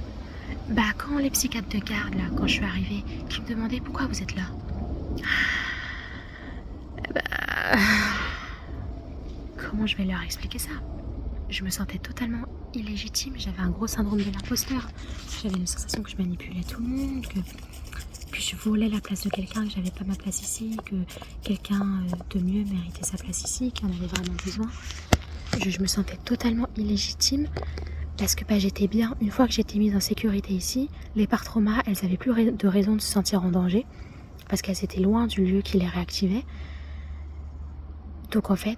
quand les psychiatres de garde, là, quand je suis arrivée, qui me demandaient pourquoi vous êtes là, comment je vais leur expliquer ça ? Je me sentais totalement illégitime, j'avais un gros syndrome de l'imposteur. J'avais une sensation que je manipulais tout le monde, que je volais la place de quelqu'un, que j'avais pas ma place ici, que quelqu'un de mieux méritait sa place ici, qui en avait vraiment besoin. Je me sentais totalement illégitime parce que j'étais bien. Une fois que j'étais mise en sécurité ici, les parts trauma, elles avaient plus de raison de se sentir en danger parce qu'elles étaient loin du lieu qui les réactivait. Donc en fait,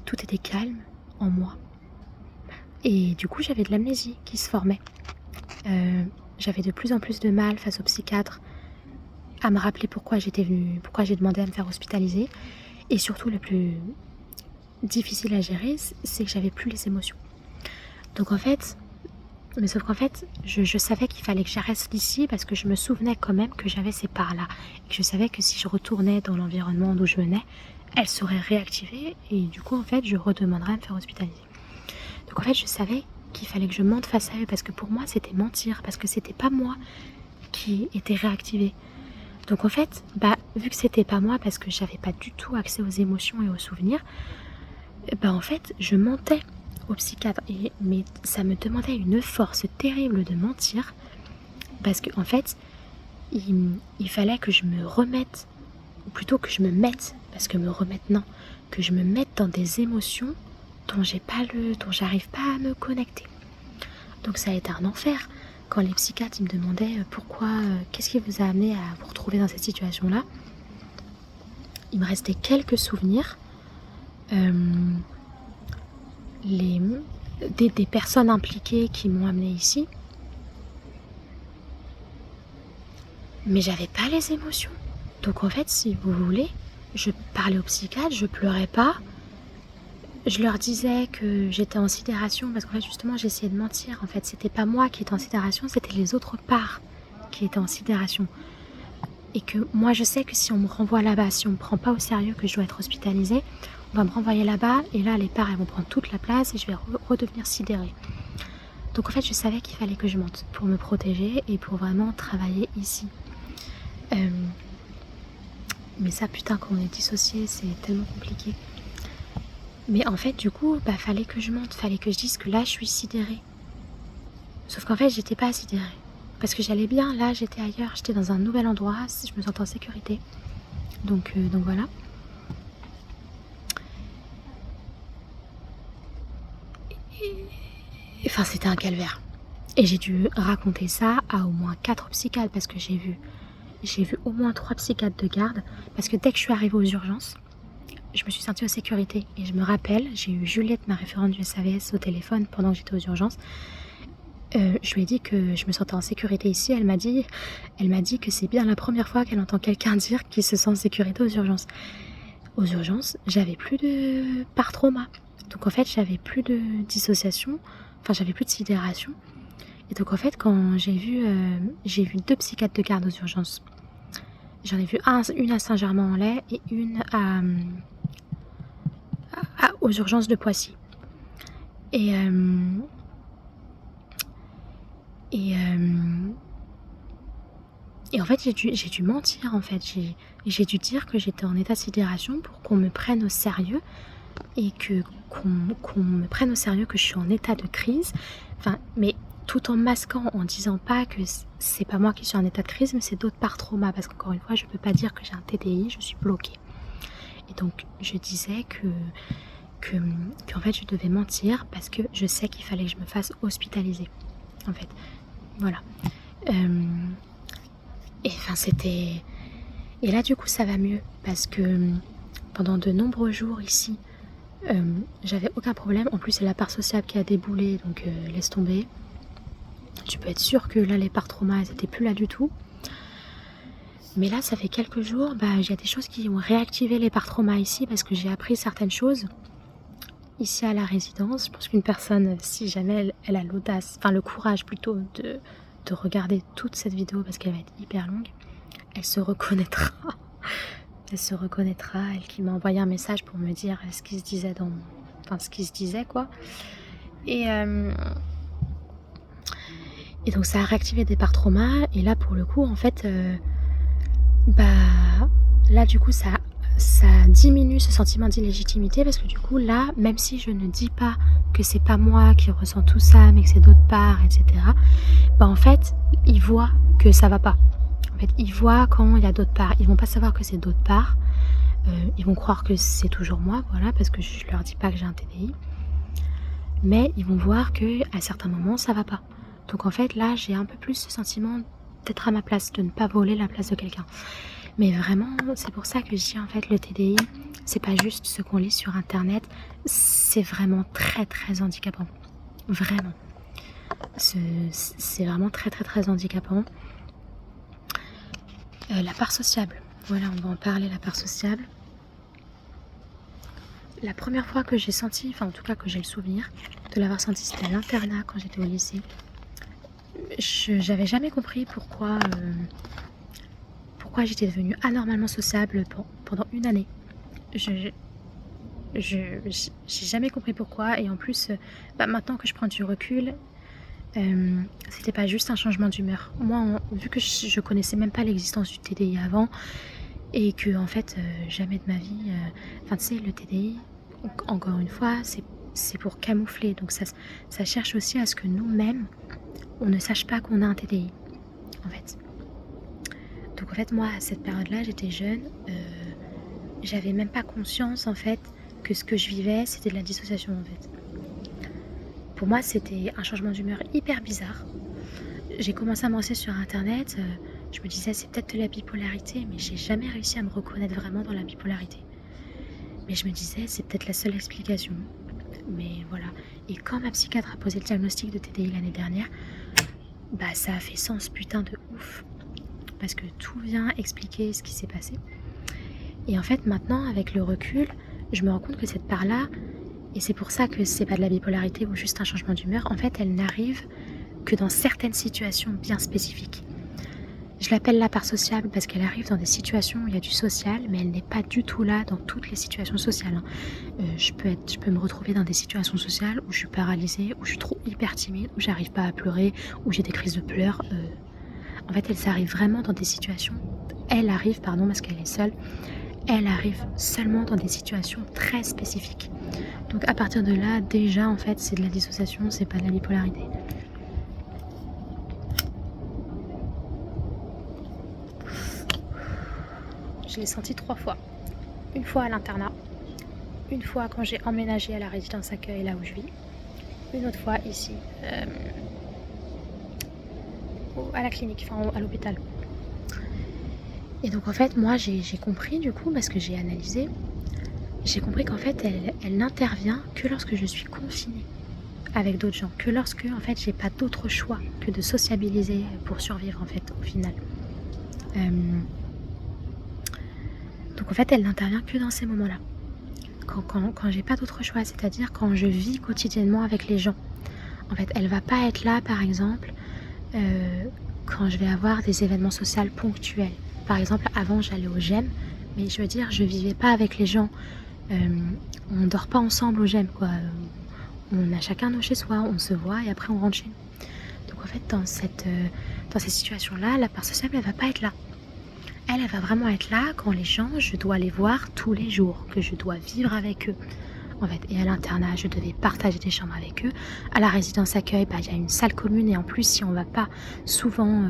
tout était calme en moi. Et du coup, j'avais de l'amnésie qui se formait. J'avais de plus en plus de mal face au psychiatre à me rappeler pourquoi j'étais venue, pourquoi j'ai demandé à me faire hospitaliser. Et surtout, le plus difficile à gérer, c'est que j'avais plus les émotions. Donc en fait, sauf qu'en fait, je savais qu'il fallait que je reste ici parce que je me souvenais quand même que j'avais ces parts-là. Et que je savais que si je retournais dans l'environnement d'où je venais, elles seraient réactivées et du coup, en fait, je redemanderais à me faire hospitaliser. Donc en fait, je savais qu'il fallait que je mente face à eux parce que pour moi, c'était mentir, parce que c'était pas moi qui était réactivé. Donc en fait, vu que c'était pas moi, parce que j'avais pas du tout accès aux émotions et aux souvenirs, en fait, je mentais au psychiatre. Mais ça me demandait une force terrible de mentir, parce que en fait, il fallait que je me remette, ou plutôt que je me mette, parce que me remettre non, que je me mette dans des émotions dont j'arrive pas à me connecter. Donc ça a été un enfer. Quand les psychiatres ils me demandaient pourquoi, qu'est-ce qui vous a amené à vous retrouver dans cette situation-là, il me restait quelques souvenirs, des personnes impliquées qui m'ont amené ici, mais j'avais pas les émotions. Donc en fait, si vous voulez, je parlais aux psychiatres, je pleurais pas. Je leur disais que j'étais en sidération parce qu'en fait justement j'essayais de mentir. En fait c'était pas moi qui étais en sidération, c'était les autres parts qui étaient en sidération. Et que moi je sais que si on me renvoie là-bas, si on me prend pas au sérieux que je dois être hospitalisée, on va me renvoyer là-bas et là les parts elles vont prendre toute la place et je vais redevenir sidérée. Donc en fait je savais qu'il fallait que je mente pour me protéger et pour vraiment travailler ici. Mais ça putain quand on est dissocié c'est tellement compliqué. Mais en fait, du coup, fallait que je mente, fallait que je dise que là, je suis sidérée. Sauf qu'en fait, j'étais pas sidérée. Parce que j'allais bien, là, j'étais ailleurs, j'étais dans un nouvel endroit, je me sentais en sécurité. Donc voilà. Enfin, c'était un calvaire. Et j'ai dû raconter ça à au moins 4 psychiatres, parce que j'ai vu au moins 3 psychiatres de garde. Parce que dès que je suis arrivée aux urgences, je me suis sentie en sécurité. Et je me rappelle, j'ai eu Juliette, ma référente du SAVS, au téléphone pendant que j'étais aux urgences. Je lui ai dit que je me sentais en sécurité ici. Elle m'a dit que c'est bien la première fois qu'elle entend quelqu'un dire qu'il se sent en sécurité aux urgences. Aux urgences, j'avais plus de par-trauma. Donc en fait, j'avais plus de dissociation. Enfin, j'avais plus de sidération. Et donc en fait, quand j'ai vu 2 psychiatres de garde aux urgences. J'en ai vu une à Saint-Germain-en-Laye et une aux urgences de Poissy. Et en fait, j'ai dû mentir, en fait. J'ai dû dire que j'étais en état de sidération pour qu'on me prenne au sérieux et qu'on me prenne au sérieux que je suis en état de crise. Enfin, mais tout en masquant, en disant pas que c'est pas moi qui suis en état de crise, mais c'est d'autres par trauma. Parce qu'encore une fois, je peux pas dire que j'ai un TDI, je suis bloquée. Et donc, je disais qu'en fait, je devais mentir parce que je sais qu'il fallait que je me fasse hospitaliser. En fait, voilà. Et enfin, c'était... Et là, du coup, ça va mieux parce que pendant de nombreux jours ici, j'avais aucun problème. En plus, c'est la part sociable qui a déboulé, donc laisse tomber. Tu peux être sûr que là, les parts trauma, elles n'étaient plus là du tout. Mais là, ça fait quelques jours, il y a des choses qui ont réactivé les parts trauma ici parce que j'ai appris certaines choses ici à la résidence. Je pense qu'une personne, si jamais elle a l'audace, enfin le courage plutôt de regarder toute cette vidéo parce qu'elle va être hyper longue, elle se reconnaîtra. Elle se reconnaîtra, elle qui m'a envoyé un message pour me dire ce qui se disait ce qui se disait quoi. Et donc ça a réactivé des parts trauma. Et là pour le coup en fait, là du coup ça diminue ce sentiment d'illégitimité parce que du coup là, même si je ne dis pas que c'est pas moi qui ressens tout ça, mais que c'est d'autres parts, etc. En fait, ils voient que ça va pas. En fait, ils voient quand il y a d'autres parts. Ils vont pas savoir que c'est d'autres parts. Ils vont croire que c'est toujours moi, voilà, parce que je leur dis pas que j'ai un TDI. Mais ils vont voir que à certains moments, ça va pas. Donc en fait, là, j'ai un peu plus ce sentiment d'être à ma place, de ne pas voler la place de quelqu'un. Mais vraiment, c'est pour ça que je dis en fait le TDI, c'est pas juste ce qu'on lit sur internet, c'est vraiment très très handicapant. Vraiment. C'est vraiment très très très handicapant. La part sociable, voilà, on va en parler, la part sociable. La première fois que j'ai senti, enfin en tout cas que j'ai le souvenir de l'avoir senti, c'était à l'internat quand j'étais au lycée. J'avais jamais compris pourquoi j'étais devenue anormalement sociable pendant une année. J'ai jamais compris pourquoi, et en plus, maintenant que je prends du recul, C'était pas juste un changement d'humeur. Moi, vu que je connaissais même pas l'existence du TDI avant et que en fait, jamais de ma vie, enfin tu sais, le TDI, encore une fois, c'est pour camoufler. Donc ça cherche aussi à ce que nous-mêmes, on ne sache pas qu'on a un TDI, en fait. Donc en fait, moi, à cette période-là, j'étais jeune, j'avais même pas conscience, en fait, que ce que je vivais, c'était de la dissociation, en fait. Pour moi, c'était un changement d'humeur hyper bizarre. J'ai commencé à me renseigner sur internet, je me disais c'est peut-être de la bipolarité, mais j'ai jamais réussi à me reconnaître vraiment dans la bipolarité. Mais je me disais c'est peut-être la seule explication. Mais voilà. Et quand ma psychiatre a posé le diagnostic de TDI l'année dernière, bah ça a fait sens putain de ouf. Parce que tout vient expliquer ce qui s'est passé. Et en fait maintenant avec le recul, je me rends compte que cette part-là, et c'est pour ça que c'est pas de la bipolarité ou juste un changement d'humeur, en fait elle n'arrive que dans certaines situations bien spécifiques. Je l'appelle la part sociable parce qu'elle arrive dans des situations où il y a du social, mais elle n'est pas du tout là dans toutes les situations sociales. Je peux me retrouver dans des situations sociales où je suis paralysée, où je suis trop hyper timide, où j'arrive pas à pleurer, où j'ai des crises de pleurs. En fait, elle s'arrive vraiment dans des situations. Elle arrive, parce qu'elle est seule. Elle arrive seulement dans des situations très spécifiques. Donc à partir de là, déjà en fait, c'est de la dissociation, c'est pas de la bipolarité. Je l'ai senti 3 fois. Une fois à l'internat, une fois quand j'ai emménagé à la résidence accueil là où je vis, une autre fois ici, à la clinique, enfin à l'hôpital. Et donc en fait, moi j'ai compris du coup, parce que j'ai analysé, j'ai compris qu'en fait elle n'intervient que lorsque je suis confinée avec d'autres gens, que lorsque en fait j'ai pas d'autre choix que de sociabiliser pour survivre en fait au final. Donc en fait, elle n'intervient que dans ces moments-là. Quand j'ai pas d'autre choix, c'est-à-dire quand je vis quotidiennement avec les gens. En fait, elle va pas être là, par exemple, quand je vais avoir des événements sociaux ponctuels. Par exemple, avant, j'allais au GEM, mais je veux dire, je vivais pas avec les gens. On dort pas ensemble au GEM, quoi. On a chacun nos chez soi, on se voit et après on rentre chez nous. Donc en fait, dans ces situations-là, la part sociale, elle va pas être là. Elle va vraiment être là quand les gens, je dois les voir tous les jours, que je dois vivre avec eux. En fait, et à l'internat, je devais partager des chambres avec eux. À la résidence accueil, il y a une salle commune et en plus, si on va pas souvent,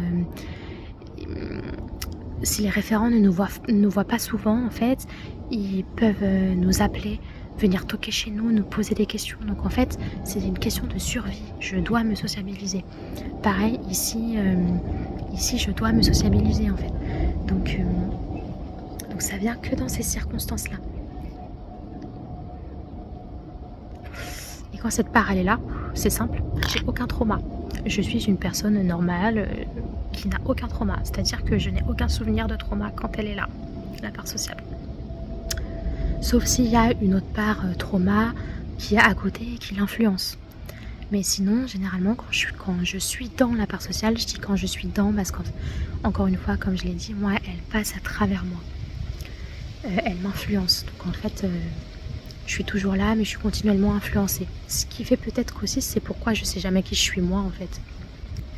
si les référents ne nous voient pas souvent, en fait, ils peuvent nous appeler, venir toquer chez nous, nous poser des questions. Donc en fait, c'est une question de survie. Je dois me sociabiliser. Pareil, ici, je dois me sociabiliser en fait. Donc ça vient que dans ces circonstances-là. Et quand cette part elle est là, c'est simple, j'ai aucun trauma. Je suis une personne normale qui n'a aucun trauma. C'est-à-dire que je n'ai aucun souvenir de trauma quand elle est là, la part sociable. Sauf s'il y a une autre part trauma qui est à côté et qui l'influence. Mais sinon, généralement, quand je suis dans la part sociale, je dis quand je suis dans, parce qu'encore une fois, comme je l'ai dit, moi, elle passe à travers moi. Elle m'influence. Donc en fait, je suis toujours là, mais je suis continuellement influencée. Ce qui fait peut-être qu'aussi, c'est pourquoi je sais jamais qui je suis moi, en fait.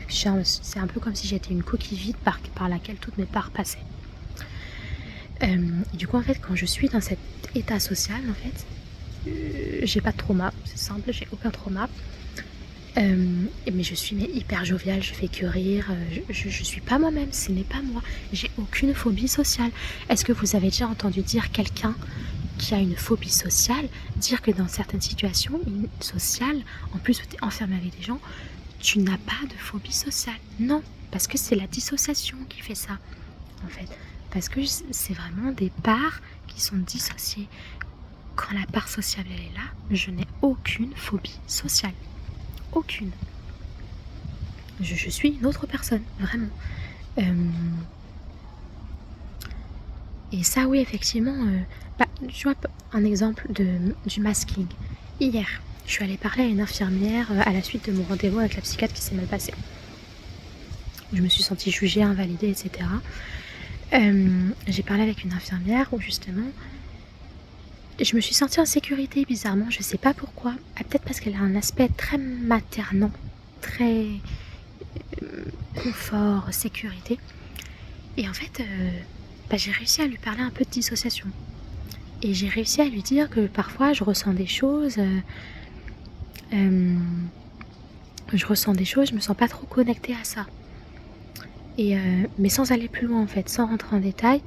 C'est un peu comme si j'étais une coquille vide par laquelle toutes mes parts passaient. Et du coup, en fait, quand je suis dans cet état social, en fait, j'ai pas de trauma. C'est simple, j'ai aucun trauma. Mais je suis hyper joviale, je fais que rire, je suis pas moi-même, ce n'est pas moi, j'ai aucune phobie sociale. Est-ce que vous avez déjà entendu dire quelqu'un qui a une phobie sociale, dire que dans certaines situations sociales, en plus où tu es enfermé avec des gens, tu n'as pas de phobie sociale? Non, parce que c'est la dissociation qui fait ça, en fait. Parce que c'est vraiment des parts qui sont dissociées. Quand la part sociable elle est là, je n'ai aucune phobie sociale. Aucune. Je suis une autre personne, vraiment. Et ça, oui, effectivement, tu vois, un exemple du masking. Hier, je suis allée parler à une infirmière à la suite de mon rendez-vous avec la psychiatre qui s'est mal passé. Je me suis sentie jugée, invalidée, etc. J'ai parlé avec une infirmière où justement, je me suis sentie en sécurité bizarrement, je sais pas pourquoi. Peut-être parce qu'elle a un aspect très maternant très confort, sécurité. Et en fait, j'ai réussi à lui parler un peu de dissociation. Et j'ai réussi à lui dire que parfois je ressens des choses, je me sens pas trop connectée à ça. Et mais sans aller plus loin en fait, sans rentrer en détail.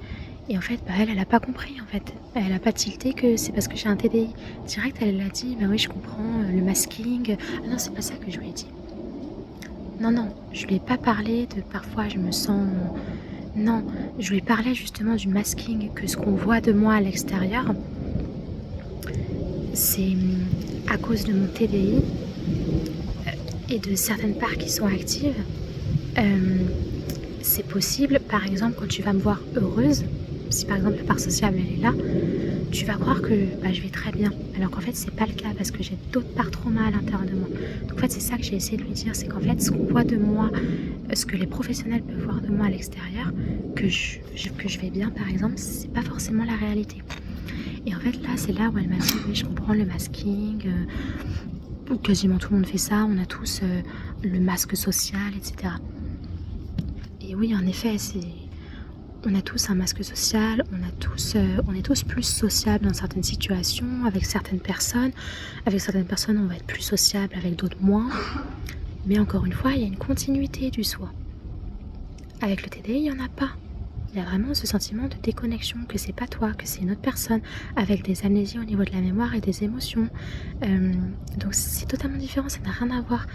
Et en fait, elle a pas compris en fait. Elle a pas tilté que c'est parce que j'ai un TDI. Direct, elle a dit, oui, je comprends, le masking. Ah non, c'est pas ça que je lui ai dit. Non, je lui ai pas parlé de parfois je me sens... Non, je lui ai parlé justement du masking, que ce qu'on voit de moi à l'extérieur, c'est à cause de mon TDI et de certaines parts qui sont actives. C'est possible, par exemple, quand tu vas me voir heureuse, si par exemple la part sociable elle est là, tu vas croire que je vais très bien, alors qu'en fait c'est pas le cas parce que j'ai d'autres parts trauma à l'intérieur de moi. Donc en fait c'est ça que j'ai essayé de lui dire, c'est qu'en fait ce qu'on voit de moi, ce que les professionnels peuvent voir de moi à l'extérieur, que je vais bien par exemple, c'est pas forcément la réalité. Et en fait là c'est là où elle m'a dit, oui je comprends le masking, quasiment tout le monde fait ça, on a tous le masque social, etc. Et oui en effet on a tous un masque social, on est tous plus sociables dans certaines situations, avec certaines personnes. Avec certaines personnes, on va être plus sociable, avec d'autres moins. Mais encore une fois, il y a une continuité du soi. Avec le TDI, il n'y en a pas. Il y a vraiment ce sentiment de déconnexion, que c'est pas toi, que c'est une autre personne, avec des amnésies au niveau de la mémoire et des émotions. Donc c'est totalement différent, ça n'a rien à voir.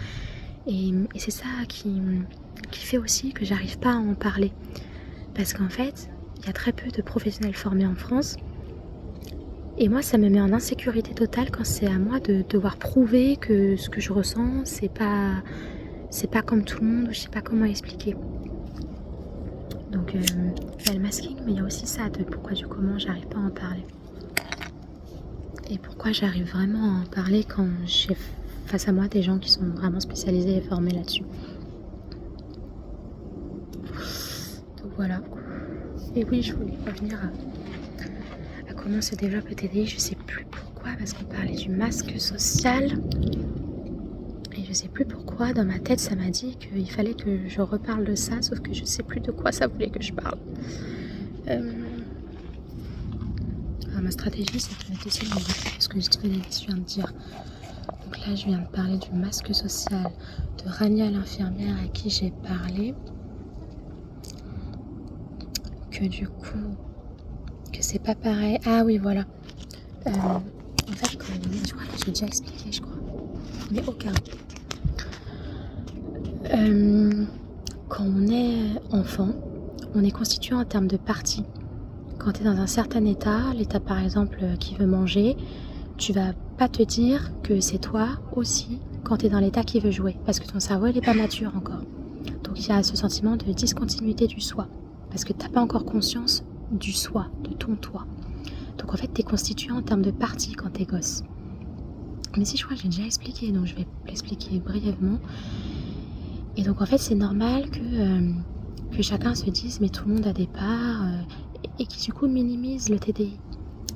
Et c'est ça qui fait aussi que j'arrive pas à en parler. Parce qu'en fait, il y a très peu de professionnels formés en France. Et moi, ça me met en insécurité totale quand c'est à moi de devoir prouver que ce que je ressens, c'est pas comme tout le monde, ou je sais pas comment expliquer. Donc, il y a le masking, mais il y a aussi ça de pourquoi du comment j'arrive pas à en parler. Et pourquoi j'arrive vraiment à en parler quand j'ai face à moi des gens qui sont vraiment spécialisés et formés là-dessus. Donc voilà. Et oui, je voulais revenir à comment se développe le TDI. Je sais plus pourquoi, parce qu'on parlait du masque social. Et je sais plus pourquoi, dans ma tête, ça m'a dit qu'il fallait que je reparle de ça, sauf que je sais plus de quoi ça voulait que je parle. Alors, ma stratégie, c'est d'essayer de me rappeler ce que je viens de dire. Donc là, je viens de parler du masque social, de Rania, l'infirmière à qui j'ai parlé. Que du coup, que c'est pas pareil. Ah oui, voilà. En fait, quand je crois que j'ai déjà expliqué, je crois. Mais au cas où. Quand on est enfant, on est constitué en termes de parties. Quand tu es dans un certain état, l'état par exemple qui veut manger, tu vas pas te dire que c'est toi aussi quand tu es dans l'état qui veut jouer. Parce que ton cerveau, il est pas mature encore. Donc il y a ce sentiment de discontinuité du soi. Parce que tu n'as pas encore conscience du soi, de ton toi. Donc en fait, tu es constitué en termes de parties quand tu es gosse. Mais si je crois que j'ai déjà expliqué, donc je vais l'expliquer brièvement. Et donc en fait, c'est normal que chacun se dise, mais tout le monde a des parts, et qui du coup minimise le TDI.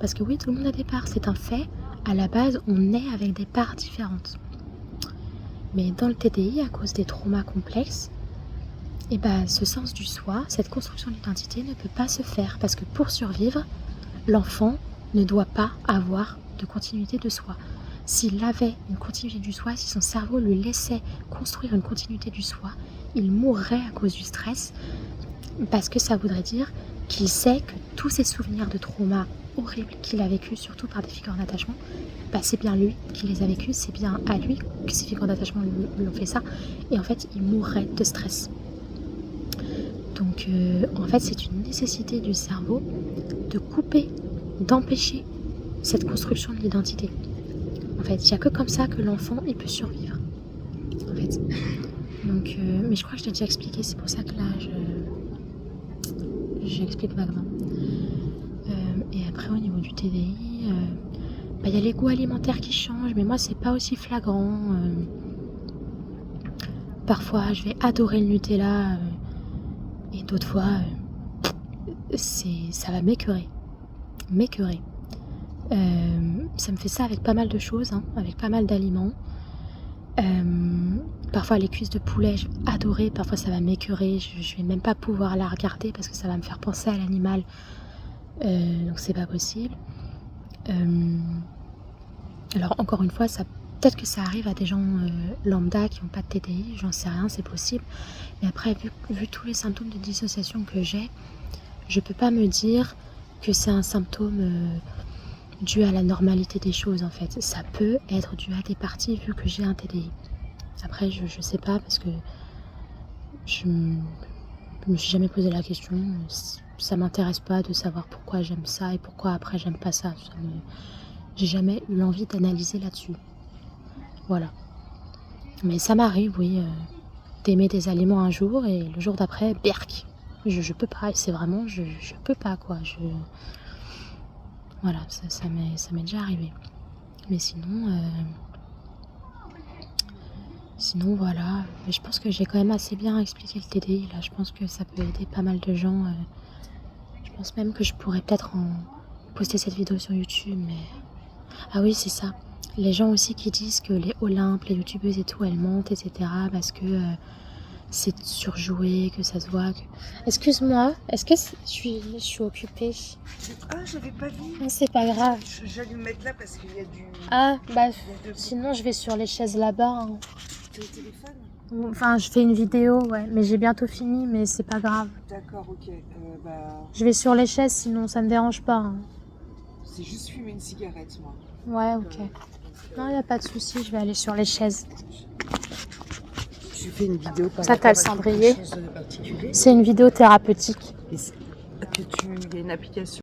Parce que oui, tout le monde a des parts, c'est un fait. À la base, on est avec des parts différentes. Mais dans le TDI, à cause des traumas complexes, et ce sens du soi, cette construction d'identité ne peut pas se faire parce que pour survivre, l'enfant ne doit pas avoir de continuité de soi. S'il avait une continuité du soi, si son cerveau lui laissait construire une continuité du soi, il mourrait à cause du stress parce que ça voudrait dire qu'il sait que tous ces souvenirs de trauma horribles qu'il a vécu, surtout par des figures d'attachement, c'est bien lui qui les a vécus, c'est bien à lui que ces figures d'attachement lui ont fait ça, et en fait il mourrait de stress. Donc en fait c'est une nécessité du cerveau de couper, d'empêcher cette construction de l'identité. En fait, il n'y a que comme ça que l'enfant il peut survivre. En fait. Donc, mais je crois que je l'ai déjà expliqué, c'est pour ça que là j'explique vaguement. Et après au niveau du TDI, y a les goûts alimentaires qui changent, mais moi c'est pas aussi flagrant. Parfois je vais adorer le Nutella. Et d'autres fois, ça va m'écœurer. Ça me fait ça avec pas mal de choses, avec pas mal d'aliments. Parfois les cuisses de poulet, j'ai adoré, parfois ça va m'écœurer, je vais même pas pouvoir la regarder parce que ça va me faire penser à l'animal, donc c'est pas possible. Alors encore une fois, peut-être que ça arrive à des gens lambda qui n'ont pas de TDI, j'en sais rien, c'est possible. Mais après, vu tous les symptômes de dissociation que j'ai, je peux pas me dire que c'est un symptôme dû à la normalité des choses en fait. Ça peut être dû à des parties vu que j'ai un TDI. Après, je sais pas parce que je me suis jamais posé la question. Ça m'intéresse pas de savoir pourquoi j'aime ça et pourquoi après j'aime pas ça. J'ai jamais eu l'envie d'analyser là-dessus. Voilà. Mais ça m'arrive, oui, d'aimer des aliments un jour et le jour d'après, berk. Je peux pas. Et c'est vraiment, je peux pas quoi. Voilà, ça m'est déjà arrivé. Mais sinon voilà. Mais je pense que j'ai quand même assez bien expliqué le TDI là. Je pense que ça peut aider pas mal de gens. Je pense même que je pourrais peut-être poster cette vidéo sur YouTube. Mais ah oui, c'est ça. Les gens aussi qui disent que les Olympe, les youtubeuses et tout, elles mentent, etc. Parce que c'est surjoué, que ça se voit. Excuse-moi, est-ce que je suis occupée? Ah, j'avais pas vu. Non, c'est pas grave. J'allais le mettre là parce qu'il y a du... Ah, bah, il y a de- sinon je vais sur les chaises là-bas. Hein. T'as le téléphone? Enfin, je fais une vidéo, ouais, mais j'ai bientôt fini, mais c'est pas grave. D'accord, ok. Je vais sur les chaises, sinon ça me dérange pas. Hein. C'est juste fumer une cigarette, moi. Ouais, ok. Non, y a pas de souci, je vais aller sur les chaises. Tu fais une vidéo par Ça, t'as le rapport à cendrier. quelque chose de particulier. C'est une vidéo thérapeutique. Il y a une application.